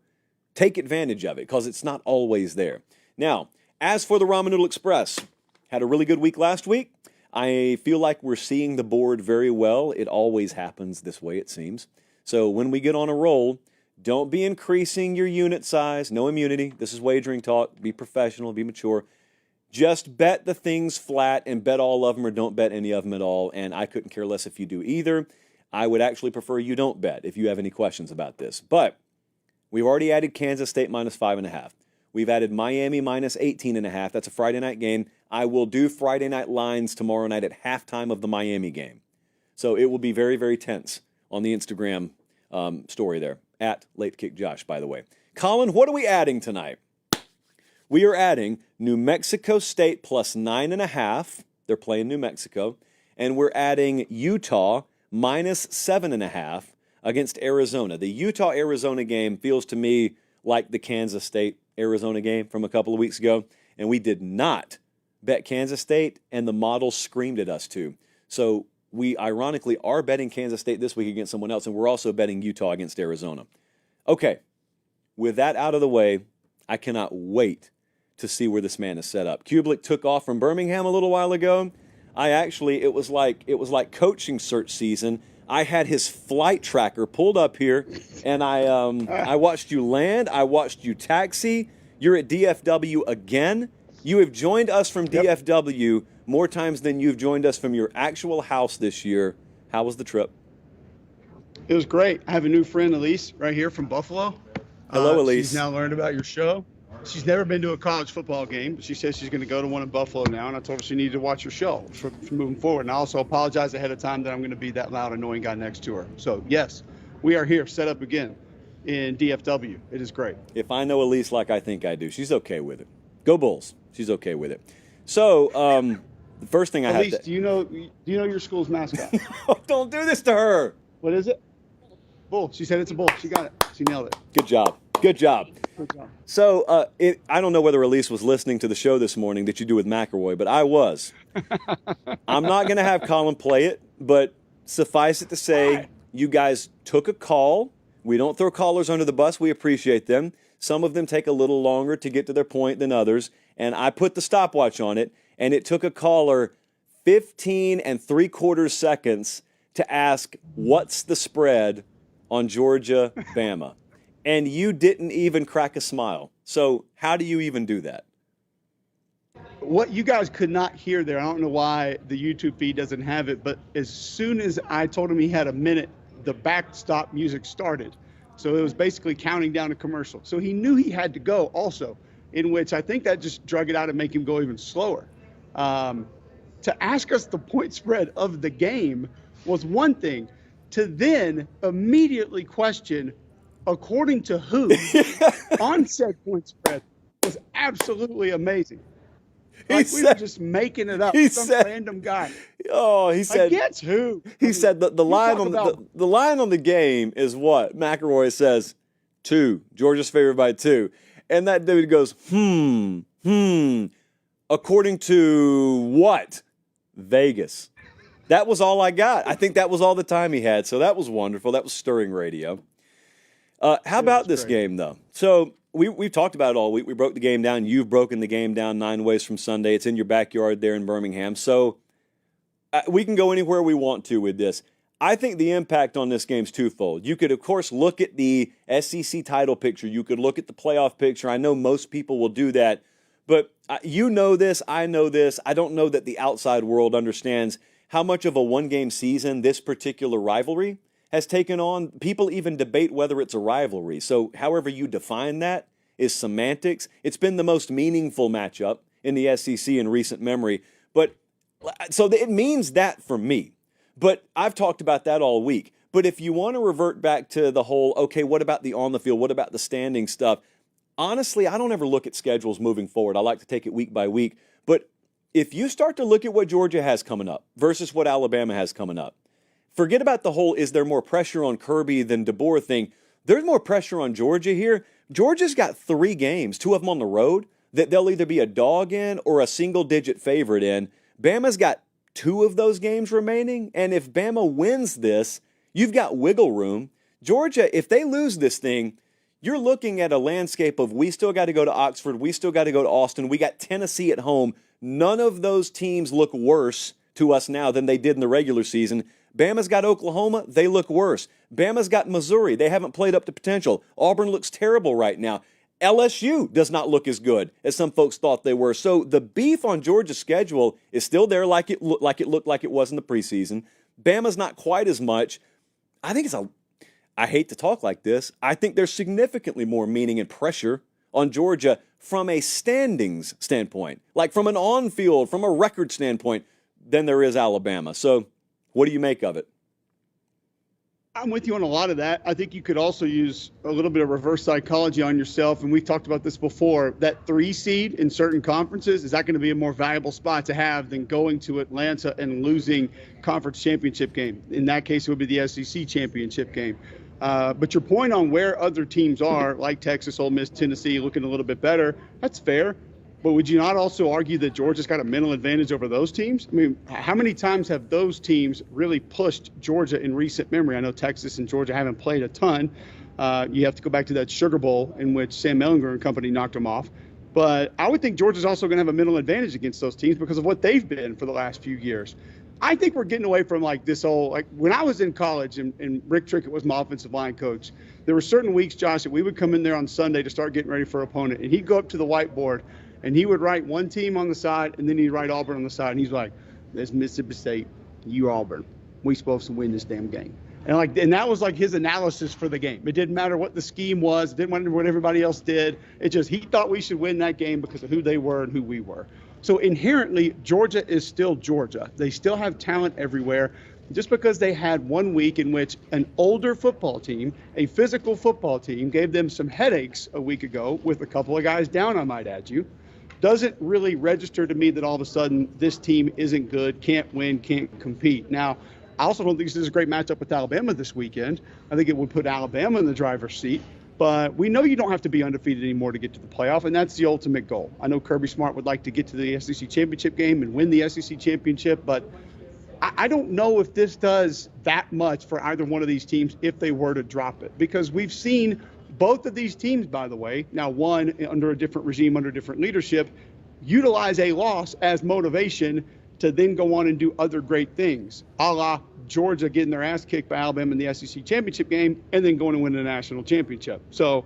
Take advantage of it because it's not always there. Now, as for the Ramen Noodle Express, had a really good week last week. I feel like we're seeing the board very well. It always happens this way, it seems. So when we get on a roll, don't be increasing your unit size. No immunity. This is wagering talk. Be professional. Be mature. Just bet the things flat and bet all of them or don't bet any of them at all. And I couldn't care less if you do either. I would actually prefer you don't bet if you have any questions about this. But we've already added Kansas State minus 5.5. We've added Miami minus 18.5. That's a Friday night game. I will do Friday night lines tomorrow night at halftime of the Miami game. So it will be very, very tense on the Instagram story there. At Late Kick Josh, by the way. Colin, what are we adding tonight? We are adding New Mexico State plus 9.5. They're playing New Mexico. And we're adding Utah minus 7.5 against Arizona. The Utah-Arizona game feels to me like the Kansas State-Arizona game from a couple of weeks ago. And we did not bet Kansas State, and the model screamed at us too. So we ironically are betting Kansas State this week against someone else, and we're also betting Utah against Arizona. Okay, with that out of the way, I cannot wait to see where this man is set up. Cubelic took off from Birmingham a little while ago. It was like coaching search season. I had his flight tracker pulled up here, and I watched you land. I watched you taxi. You're at DFW again. You have joined us from DFW more times than you've joined us from your actual house this year. How was the trip? It was great. I have a new friend, Elise, right here from Buffalo. Hello, Elise. She's now learned about your show. She's never been to a college football game, but she says she's going to go to one in Buffalo now, and I told her she needed to watch your show for moving forward. And I also apologize ahead of time that I'm going to be that loud, annoying guy next to her. So, yes, we are here, set up again in DFW. It is great. If I know Elise like I think I do, she's okay with it. Go Bulls. She's okay with it. So, the first thing I have to... do you know your school's mascot? Don't do this to her. What is it? Bull. She said it's a bull. She got it. She nailed it. Good job. Good job. Good job. So I don't know whether Elise was listening to the show this morning that you do with McElroy, but I was. I'm not going to have Colin play it, but suffice it to say, you guys took a call. We don't throw callers under the bus. We appreciate them. Some of them take a little longer to get to their point than others, and I put the stopwatch on it, and it took a caller 15 3/4 seconds to ask, what's the spread on Georgia, Bama? And you didn't even crack a smile. So how do you even do that? What you guys could not hear there, I don't know why the YouTube feed doesn't have it, but as soon as I told him he had a minute, the backstop music started. So it was basically counting down a commercial. So he knew he had to go also, in which I think that just drug it out and make him go even slower. To ask us the point spread of the game was one thing. To then immediately question, according to who, on said point spread was absolutely amazing. Like we were just making it up. Some random guy. Oh, he said. Against who? He said the line on the line on the game is what McElroy says. 2. Georgia's favored by 2, and that dude goes according to what? Vegas. That was all I got. I think that was all the time he had. So that was wonderful. That was stirring radio. How about this game, though? So we've talked about it all week. We broke the game down. You've broken the game down 9 ways from Sunday. It's in your backyard there in Birmingham. So we can go anywhere we want to with this. I think the impact on this game is twofold. You could, of course, look at the SEC title picture. You could look at the playoff picture. I know most people will do that. But you know this. I know this. I don't know that the outside world understands how much of a one-game season this particular rivalry has taken on. People even debate whether it's a rivalry. So however you define that is semantics. It's been the most meaningful matchup in the SEC in recent memory. But so it means that for me. But I've talked about that all week. But if you want to revert back to the whole, okay, what about the on the field? What about the standing stuff? Honestly, I don't ever look at schedules moving forward. I like to take it week by week. But if you start to look at what Georgia has coming up versus what Alabama has coming up, forget about the whole is there more pressure on Kirby than DeBoer thing. There's more pressure on Georgia here. Georgia's got 3 games, 2 of them on the road, that they'll either be a dog in or a single-digit favorite in. Bama's got 2 of those games remaining, and if Bama wins this, you've got wiggle room. Georgia, if they lose this thing, you're looking at a landscape of we still got to go to Oxford, we still got to go to Austin, we got Tennessee at home. None of those teams look worse to us now than they did in the regular season. Bama's got Oklahoma, they look worse. Bama's got Missouri, they haven't played up to potential. Auburn looks terrible right now. LSU does not look as good as some folks thought they were. So the beef on Georgia's schedule is still there like it looked like it was in the preseason. Bama's not quite as much. I think I hate to talk like this. I think there's significantly more meaning and pressure on Georgia from a standings standpoint, like from an on-field, from a record standpoint, than there is Alabama. So what do you make of it? I'm with you on a lot of that. I think you could also use a little bit of reverse psychology on yourself, and we've talked about this before. That 3 seed in certain conferences, is that going to be a more valuable spot to have than going to Atlanta and losing conference championship game? In that case, it would be the SEC championship game. But your point on where other teams are, like Texas, Ole Miss, Tennessee, looking a little bit better, that's fair. But would you not also argue that Georgia's got a mental advantage over those teams? I mean, how many times have those teams really pushed Georgia in recent memory? I know Texas and Georgia haven't played a ton. You have to go back to that Sugar Bowl in which Sam Ehlinger and company knocked them off. But I would think Georgia's also going to have a mental advantage against those teams because of what they've been for the last few years. I think we're getting away from like this whole, like when I was in college and Rick Trickett was my offensive line coach, there were certain weeks, Josh, that we would come in there on Sunday to start getting ready for an opponent. And he'd go up to the whiteboard and he would write one team on the side, and then he'd write Auburn on the side. And he's like, "This Mississippi State, you Auburn. We supposed to win this damn game." And that was like his analysis for the game. It didn't matter what the scheme was. It didn't matter what everybody else did. It just he thought we should win that game because of who they were and who we were. So inherently, Georgia is still Georgia. They still have talent everywhere. Just because they had 1 week in which an older football team, a physical football team, gave them some headaches a week ago with a couple of guys down, I might add you, doesn't really register to me that all of a sudden this team isn't good, can't win, can't compete. Now, I also don't think this is a great matchup with Alabama this weekend. I think it would put Alabama in the driver's seat. But we know you don't have to be undefeated anymore to get to the playoff, and that's the ultimate goal. I know Kirby Smart would like to get to the SEC championship game and win the SEC championship, but I don't know if this does that much for either one of these teams if they were to drop it. Because we've seen both of these teams, by the way, now one under a different regime, under different leadership, utilize a loss as motivation to then go on and do other great things, a la Georgia getting their ass kicked by Alabama in the SEC championship game and then going to win the national championship. So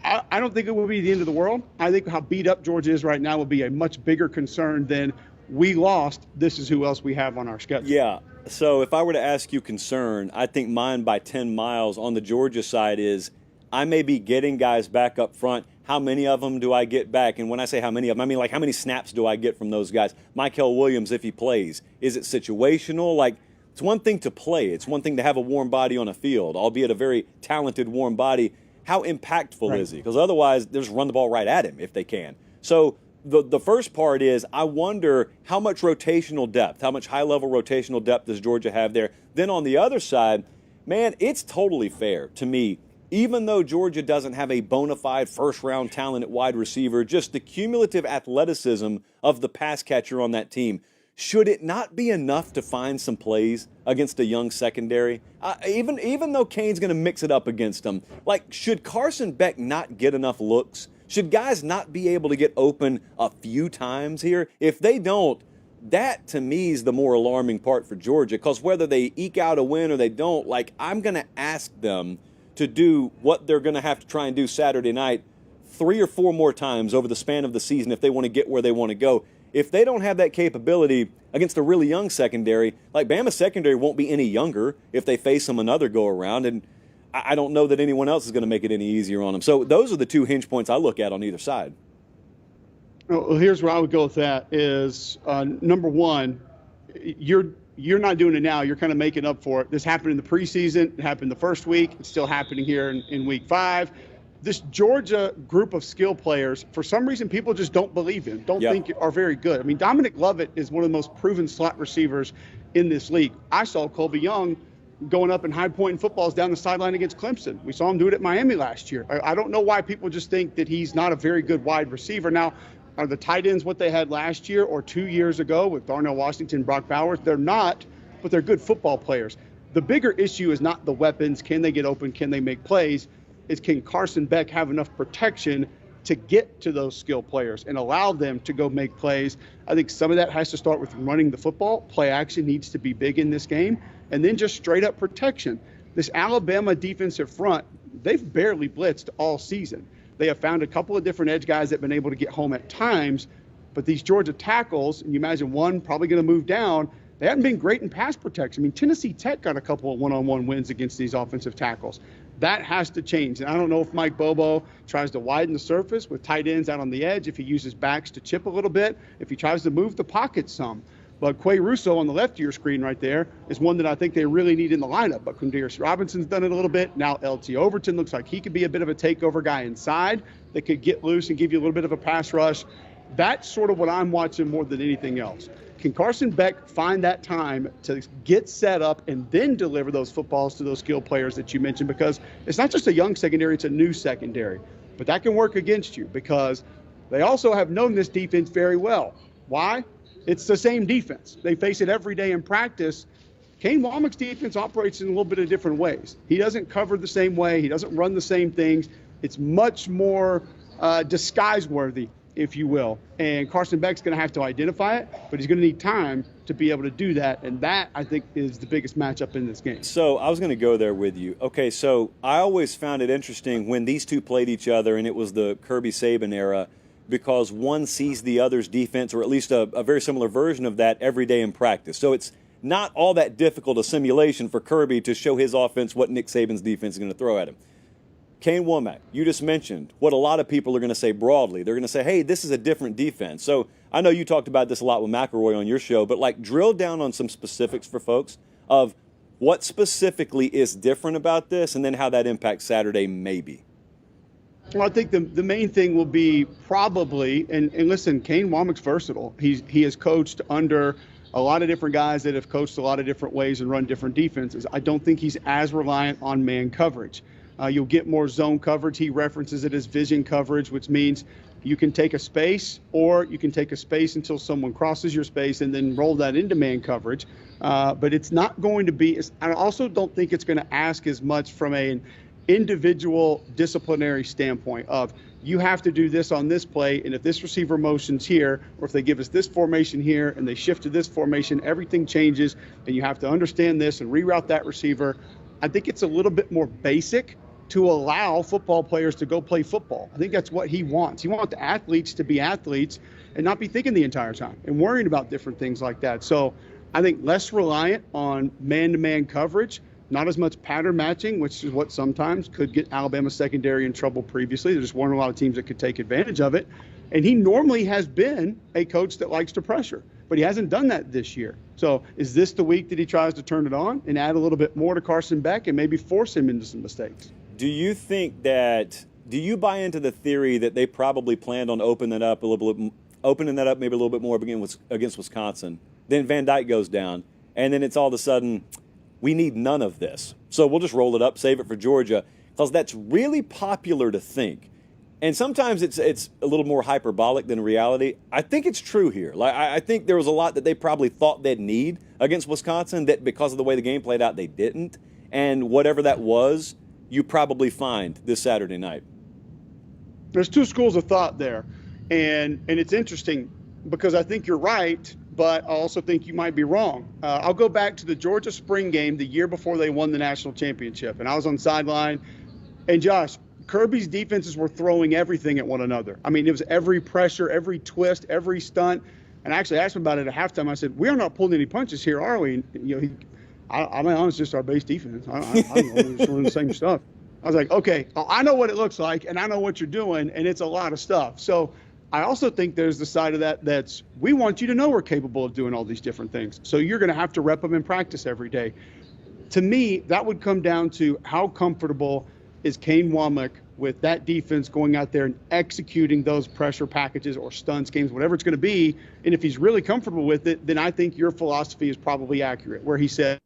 I don't think it will be the end of the world. I think how beat up Georgia is right now will be a much bigger concern than we lost. This is who else we have on our schedule. Yeah. So if I were to ask you concern, I think mine by 10 miles on the Georgia side is I may be getting guys back up front. How many of them do I get back? And when I say how many of them, I mean like how many snaps do I get from those guys? Michael Williams, if he plays, is it situational? Like, it's one thing to play. It's one thing to have a warm body on a field, albeit a very talented warm body. How impactful is he? Because otherwise, they just run the ball right at him if they can. So the first part is I wonder how much rotational depth, how much high-level rotational depth does Georgia have there? Then on the other side, man, it's totally fair to me. Even though Georgia doesn't have a bona fide first-round talent at wide receiver, just the cumulative athleticism of the pass catcher on that team, should it not be enough to find some plays against a young secondary? Even though Kane's going to mix it up against them, like, should Carson Beck not get enough looks? Should guys not be able to get open a few times here? If they don't, that to me is the more alarming part for Georgia, because whether they eke out a win or they don't, like, I'm going to ask them to do what they're going to have to try and do Saturday night 3 or 4 more times over the span of the season if they want to get where they want to go. If they don't have that capability against a really young secondary, like Bama's secondary won't be any younger if they face them another go-around, and I don't know that anyone else is going to make it any easier on them. So those are the 2 hinge points I look at on either side. Well, here's where I would go with that is, number one, you're not doing it now. You're kind of making up for it. This happened in the preseason. It happened the first week. It's still happening here in week 5. This Georgia group of skill players, for some reason, people just don't believe in, don't think are very good. I mean, Dominic Lovett is one of the most proven slot receivers in this league. I saw Colby Young going up and high-pointing footballs down the sideline against Clemson. We saw him do it at Miami last year. I don't know why people just think that he's not a very good wide receiver. Now, are the tight ends what they had last year or 2 years ago with Darnell Washington, Brock Bowers? They're not, but they're good football players. The bigger issue is not the weapons. Can they get open? Can they make plays? It's can Carson Beck have enough protection to get to those skill players and allow them to go make plays? I think some of that has to start with running the football. Play action needs to be big in this game. And then just straight up protection. This Alabama defensive front, they've barely blitzed all season. They have found a couple of different edge guys that have been able to get home at times, but these Georgia tackles, and you imagine one probably going to move down, they haven't been great in pass protection. I mean, Tennessee Tech got a couple of one-on-one wins against these offensive tackles. That has to change. And I don't know if Mike Bobo tries to widen the surface with tight ends out on the edge, if he uses backs to chip a little bit, if he tries to move the pocket some. But Quay Russo on the left of your screen right there is one that I think they really need in the lineup. But Quindarius Robinson's done it a little bit. Now LT Overton looks like he could be a bit of a takeover guy inside that could get loose and give you a little bit of a pass rush. That's sort of what I'm watching more than anything else. Can Carson Beck find that time to get set up and then deliver those footballs to those skill players that you mentioned? Because it's not just a young secondary, it's a new secondary. But that can work against you because they also have known this defense very well. Why? It's the same defense. They face it every day in practice. Kane Womack's defense operates in a little bit of different ways. He doesn't cover the same way. He doesn't run the same things. It's much more disguise-worthy, if you will. And Carson Beck's going to have to identify it, but he's going to need time to be able to do that. And that, I think, is the biggest matchup in this game. So I was going to go there with you. Okay, so I always found it interesting when these two played each other, and it was the Kirby Saban era, because one sees the other's defense, or at least a very similar version of that, every day in practice. So it's not all that difficult a simulation for Kirby to show his offense what Nick Saban's defense is going to throw at him. Kane Womack, you just mentioned what a lot of people are going to say broadly. They're going to say, hey, this is a different defense. So I know you talked about this a lot with McElroy on your show, but like drill down on some specifics for folks of what specifically is different about this and then how that impacts Saturday maybe. Well, I think the main thing will be probably, and listen, Kane Womack's versatile. He has coached under a lot of different guys that have coached a lot of different ways and run different defenses. I don't think he's as reliant on man coverage. You'll get more zone coverage. He references it as vision coverage, which means you can take a space, or you can take a space until someone crosses your space and then roll that into man coverage. But it's not going to be, I also don't think it's going to ask as much from an individual disciplinary standpoint of, you have to do this on this play, and if this receiver motions here, or if they give us this formation here and they shift to this formation, everything changes, and you have to understand this and reroute that receiver. I think it's a little bit more basic to allow football players to go play football. I think that's what he wants. He wants the athletes to be athletes and not be thinking the entire time and worrying about different things like that. So I think less reliant on man-to-man coverage, not as much pattern matching, which is what sometimes could get Alabama secondary in trouble previously. There just weren't a lot of teams that could take advantage of it. And he normally has been a coach that likes to pressure, but he hasn't done that this year. So is this the week that he tries to turn it on and add a little bit more to Carson Beck and maybe force him into some mistakes? Do you think that, do you buy into the theory that they probably planned on opening that up maybe a little bit more against Wisconsin? Then Van Dyke goes down, and then it's all of a sudden, we need none of this. So we'll just roll it up, save it for Georgia, because that's really popular to think. And sometimes it's a little more hyperbolic than reality. I think it's true here. Like I think there was a lot that they probably thought they'd need against Wisconsin that because of the way the game played out, they didn't. And whatever that was, you probably find this Saturday night. There's two schools of thought there. And it's interesting because I think you're right, but I also think you might be wrong. I'll go back to the Georgia spring game the year before they won the national championship. And I was on sideline. And Josh, Kirby's defenses were throwing everything at one another. I mean, it was every pressure, every twist, every stunt. And I actually asked him about it at halftime. I said, we are not pulling any punches here, are we? And, I mean, it's just our base defense. I don't know. We're just doing the same stuff. I was like, okay, I know what it looks like, and I know what you're doing, and it's a lot of stuff. So I also think there's the side of that's we want you to know we're capable of doing all these different things. So you're going to have to rep them in practice every day. To me, that would come down to how comfortable is Kane Womack with that defense going out there and executing those pressure packages or stun schemes, whatever it's going to be. And if he's really comfortable with it, then I think your philosophy is probably accurate, where he said,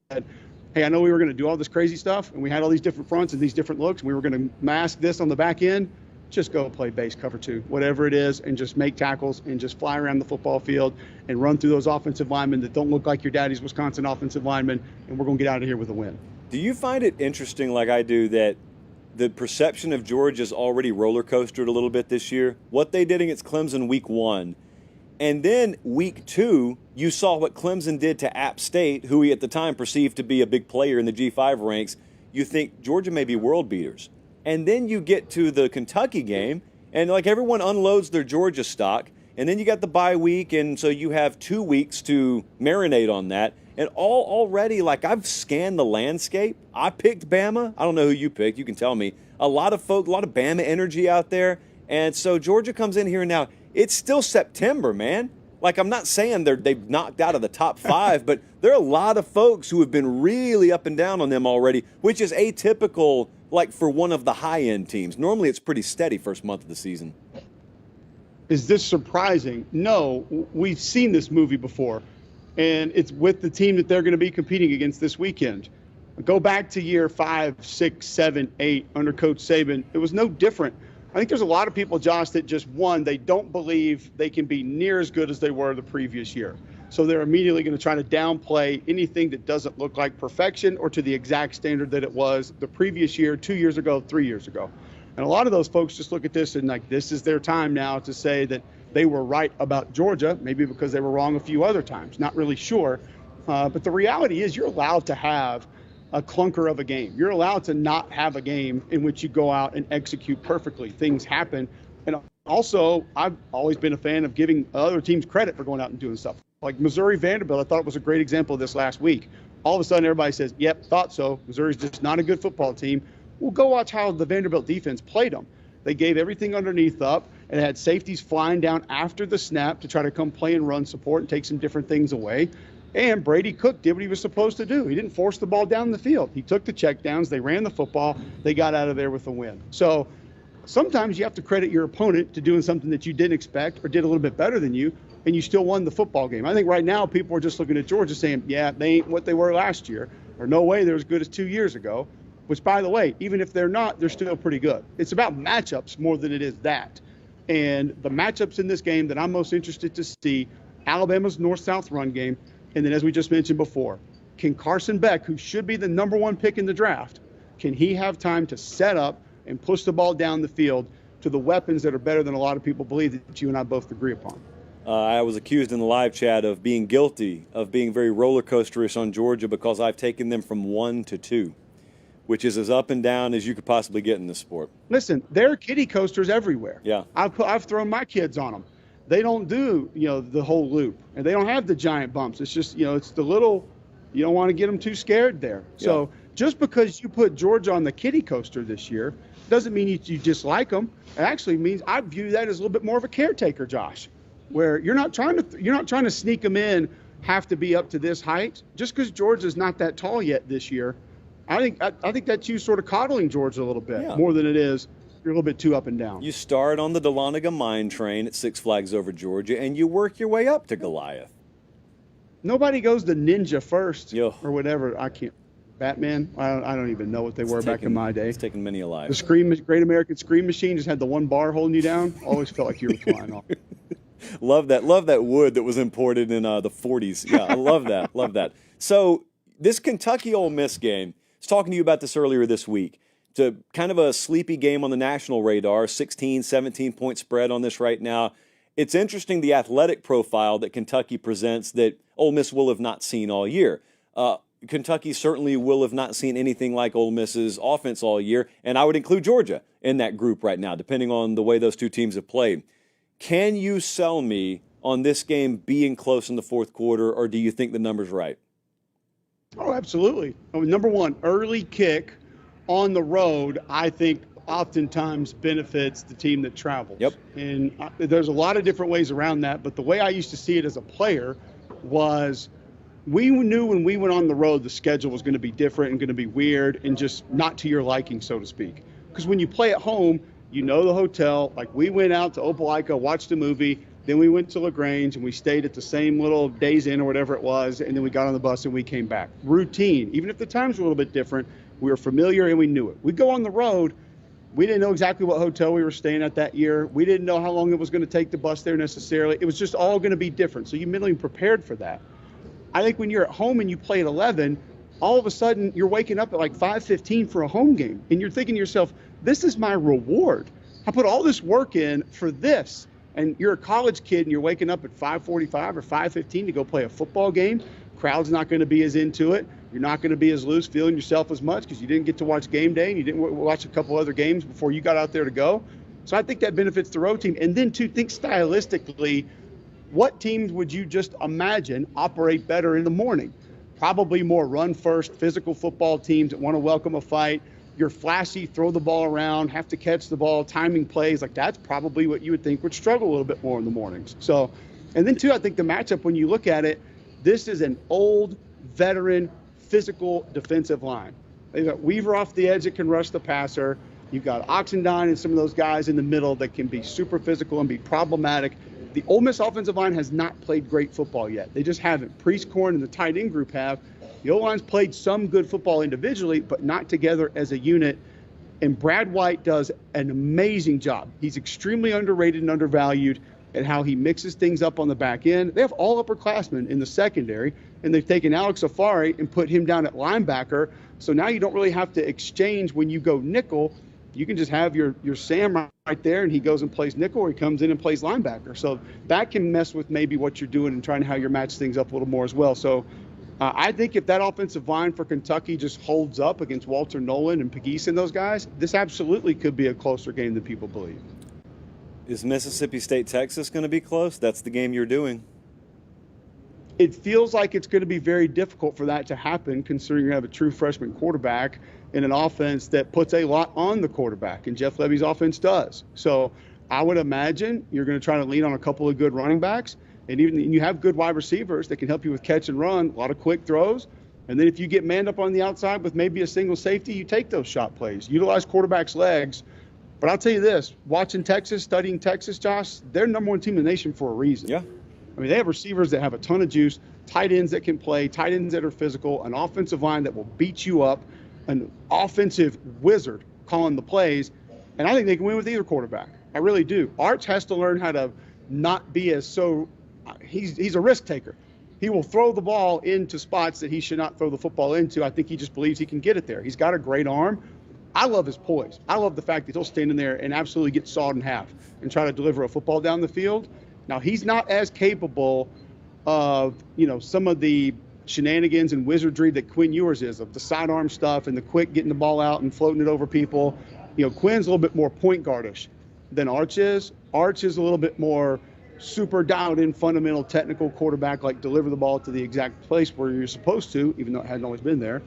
hey, I know we were going to do all this crazy stuff, and we had all these different fronts and these different looks, and we were going to mask this on the back end. Just go play base cover two, whatever it is, and just make tackles and just fly around the football field and run through those offensive linemen that don't look like your daddy's Wisconsin offensive linemen, and we're going to get out of here with a win. Do you find it interesting, like I do, that the perception of Georgia's already roller coastered a little bit this year? What they did against Clemson week 1, and then week 2, you saw what Clemson did to App State, who he at the time perceived to be a big player in the G5 ranks. You think Georgia may be world beaters. And then you get to the Kentucky game, and like everyone unloads their Georgia stock, and then you got the bye week, and so you have 2 weeks to marinate on that. And already, like, I've scanned the landscape. I picked Bama. I don't know who you picked. You can tell me. A lot of Bama energy out there. And so Georgia comes in here now. It's still September, man. Like, I'm not saying they've knocked out of the top 5, but there are a lot of folks who have been really up and down on them already, which is atypical, like, for one of the high-end teams. Normally it's pretty steady first month of the season. Is this surprising? No, we've seen this movie before. And it's with the team that they're going to be competing against this weekend. Go back to year 5, 6, 7, 8 under Coach Saban. It was no different. I think there's a lot of people, Josh, that just, one, they don't believe they can be near as good as they were the previous year. So they're immediately going to try to downplay anything that doesn't look like perfection or to the exact standard that it was the previous year, 2 years ago, 3 years ago. And a lot of those folks just look at this and like, this is their time now to say that they were right about Georgia, maybe because they were wrong a few other times, not really sure. But the reality is you're allowed to have a clunker of a game. You're allowed to not have a game in which you go out and execute perfectly. Things happen. And also, I've always been a fan of giving other teams credit for going out and doing stuff. Like Missouri Vanderbilt, I thought it was a great example of this last week. All of a sudden, everybody says, yep, thought so. Missouri's just not a good football team. Well, go watch how the Vanderbilt defense played them. They gave everything underneath up and had safeties flying down after the snap to try to come play and run support and take some different things away. And Brady Cook did what he was supposed to do. He didn't force the ball down the field. He took the checkdowns. They ran the football. They got out of there with a win. So sometimes you have to credit your opponent to doing something that you didn't expect or did a little bit better than you. and you still won the football game. I think right now people are just looking at Georgia saying, yeah, they ain't what they were last year, or no way they're as good as 2 years ago, which, by the way, even if they're not, they're still pretty good. It's about matchups more than it is that. And the matchups in this game that I'm most interested to see, Alabama's north-south run game, and then as we just mentioned before, can Carson Beck, who should be the number 1 pick in the draft, can he have time to set up and push the ball down the field to the weapons that are better than a lot of people believe that you and I both agree upon? I was accused in the live chat of being guilty of being very roller coasterish on Georgia because I've taken them from 1 to 2, which is as up and down as you could possibly get in this sport. Listen, there are kiddie coasters everywhere. Yeah. I've thrown my kids on them. They don't do, the whole loop, and they don't have the giant bumps. It's just, it's the little, you don't want to get them too scared there. Yeah. So just because you put Georgia on the kiddie coaster this year doesn't mean you dislike them. It actually means I view that as a little bit more of a caretaker, Josh, where you're not trying to sneak them in, have to be up to this height. Just because Georgia's not that tall yet this year, I think that's you sort of coddling Georgia a little bit more than it is you're a little bit too up and down. You start on the Dahlonega mine train at Six Flags Over Georgia, and you work your way up to Goliath. Nobody goes to Ninja first or whatever. I can't. Batman? I don't even know what they were back in my day. It's taken many a life. The Great American Scream Machine just had the one bar holding you down. Always felt like you were flying off. Love that wood that was imported in the 40s. Yeah, I love that. Love that. So this Kentucky-Ole Miss game, I was talking to you about this earlier this week. It's a kind of a sleepy game on the national radar, 16, 17-point spread on this right now. It's interesting the athletic profile that Kentucky presents that Ole Miss will have not seen all year. Kentucky certainly will have not seen anything like Ole Miss's offense all year, and I would include Georgia in that group right now, depending on the way those two teams have played. Can you sell me on this game being close in the fourth quarter, or do you think the number's right? Oh, absolutely. Number one, early kick on the road, I think oftentimes benefits the team that travels. Yep. And there's a lot of different ways around that, but the way I used to see it as a player was we knew when we went on the road the schedule was going to be different and going to be weird and just not to your liking, so to speak. Because when you play at home, you know the hotel. Like we went out to Opelika, watched a movie, then we went to LaGrange and we stayed at the same little Days Inn or whatever it was, and then we got on the bus and we came back. Routine. Even if the times were a little bit different, we were familiar and we knew it. We go on the road, we didn't know exactly what hotel we were staying at that year. We didn't know how long it was going to take the bus there necessarily. It was just all going to be different. So you mentally prepared for that. I think when you're at home and you play at 11, all of a sudden you're waking up at like 5:15 for a home game. And you're thinking to yourself, this is my reward. I put all this work in for this. And you're a college kid and you're waking up at 5:45 or 5:15 to go play a football game. Crowd's not going to be as into it. You're not going to be as loose, feeling yourself as much because you didn't get to watch game day and you didn't watch a couple other games before you got out there to go. So I think that benefits the road team. And then to think stylistically, what teams would you just imagine operate better in the morning? Probably more run-first, physical football teams that want to welcome a fight. You're flashy, throw the ball around, have to catch the ball, timing plays. Like that's probably what you would think would struggle a little bit more in the mornings. So, and then too, I think the matchup, when you look at it, this is an old, veteran, physical defensive line. They've got Weaver off the edge that can rush the passer. You've got Oxendine and some of those guys in the middle that can be super physical and be problematic. The Ole Miss offensive line has not played great football yet. They just haven't. Priest-Corn and the tight end group have. The O-line's played some good football individually, but not together as a unit. And Brad White does an amazing job. He's extremely underrated and undervalued at how he mixes things up on the back end. They have all upperclassmen in the secondary, and they've taken Alex Safari and put him down at linebacker. So now you don't really have to exchange when you go nickel. You can just have your Sam right there, and he goes and plays nickel, or he comes in and plays linebacker. So that can mess with maybe what you're doing and trying how you match things up a little more as well. So I think if that offensive line for Kentucky just holds up against Walter Nolan and Pegues and those guys, this absolutely could be a closer game than people believe. Is Mississippi State, Texas going to be close? That's the game you're doing. It feels like it's going to be very difficult for that to happen, considering you have a true freshman quarterback in an offense that puts a lot on the quarterback, and Jeff Levy's offense does. So I would imagine you're going to try to lean on a couple of good running backs, and even you have good wide receivers that can help you with catch and run, a lot of quick throws. And then if you get manned up on the outside with maybe a single safety, you take those shot plays. Utilize quarterback's legs. But I'll tell you this, watching Texas, studying Texas, Josh, they're number one team in the nation for a reason. Yeah. I mean, they have receivers that have a ton of juice, tight ends that can play, tight ends that are physical, an offensive line that will beat you up, an offensive wizard calling the plays. And I think they can win with either quarterback. I really do. Arch has to learn how to not be he's a risk taker. He will throw the ball into spots that he should not throw the football into. I think he just believes he can get it there. He's got a great arm. I love his poise. I love the fact that he'll stand in there and absolutely get sawed in half and try to deliver a football down the field. Now, he's not as capable of, some of the shenanigans and wizardry that Quinn Ewers is, of the sidearm stuff and the quick getting the ball out and floating it over people. Quinn's a little bit more point guardish than Arch is. Arch is a little bit more super dialed in, fundamental, technical quarterback, like deliver the ball to the exact place where you're supposed to, even though it hadn't always been there.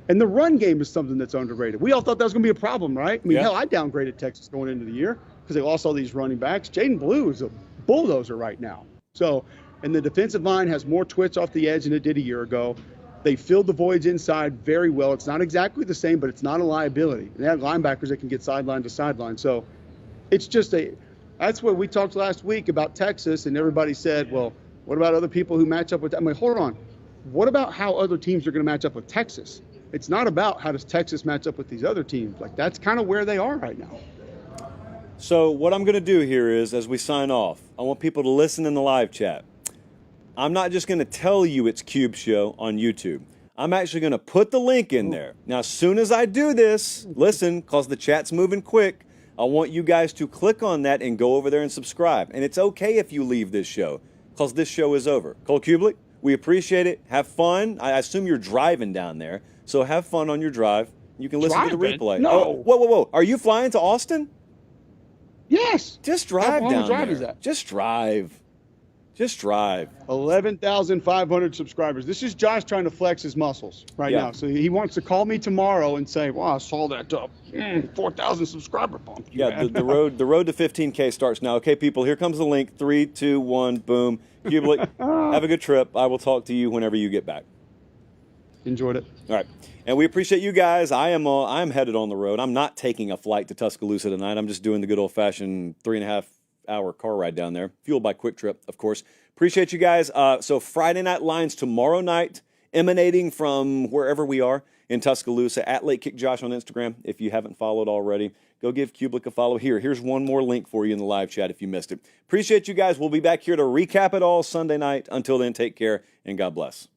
And the run game is something that's underrated. We all thought that was going to be a problem, right? I mean, hell, I downgraded Texas going into the year because they lost all these running backs. Jaden Blue is a bulldozer right now. So, and the defensive line has more twits off the edge than it did a year ago. They filled the voids inside very well. It's not exactly the same, but it's not a liability. And they have linebackers that can get sideline to sideline. So it's just that's what we talked last week about Texas, and everybody said, well, what about other people who match up with them? I'm like, hold on. What about how other teams are going to match up with Texas? It's not about how does Texas match up with these other teams. Like, that's kind of where they are right now. So what I'm going to do here is, as we sign off, I want people to listen in the live chat. I'm not just going to tell you it's Cube Show on YouTube. I'm actually going to put the link in there. Now, as soon as I do this, listen, because the chat's moving quick, I want you guys to click on that and go over there and subscribe. And it's okay if you leave this show, because this show is over. Cole Cubelic, we appreciate it. Have fun. I assume you're driving down there, so have fun on your drive. You can listen to the replay. No. Oh, whoa. Are you flying to Austin? Yes. Just drive down drive there. Is that? Just drive. 11,500 subscribers. This is Josh trying to flex his muscles right now. So he wants to call me tomorrow and say, "Wow, I saw that 4,000 subscriber bump." The road to 15K starts now. Okay, people, here comes the link. 3, 2, 1, boom. Cubelic, have a good trip. I will talk to you whenever you get back. Enjoyed it. All right. And we appreciate you guys. I am headed on the road. I'm not taking a flight to Tuscaloosa tonight. I'm just doing the good old-fashioned 3.5-hour car ride down there, fueled by Quick Trip, of course. Appreciate you guys. So Friday Night Lines tomorrow night, emanating from wherever we are in Tuscaloosa, at Late Kick Josh on Instagram. If you haven't followed already, go give Cubelic a follow. Here's one more link for you in the live chat if you missed it. Appreciate you guys. We'll be back here to recap it all Sunday night. Until then, take care and God bless.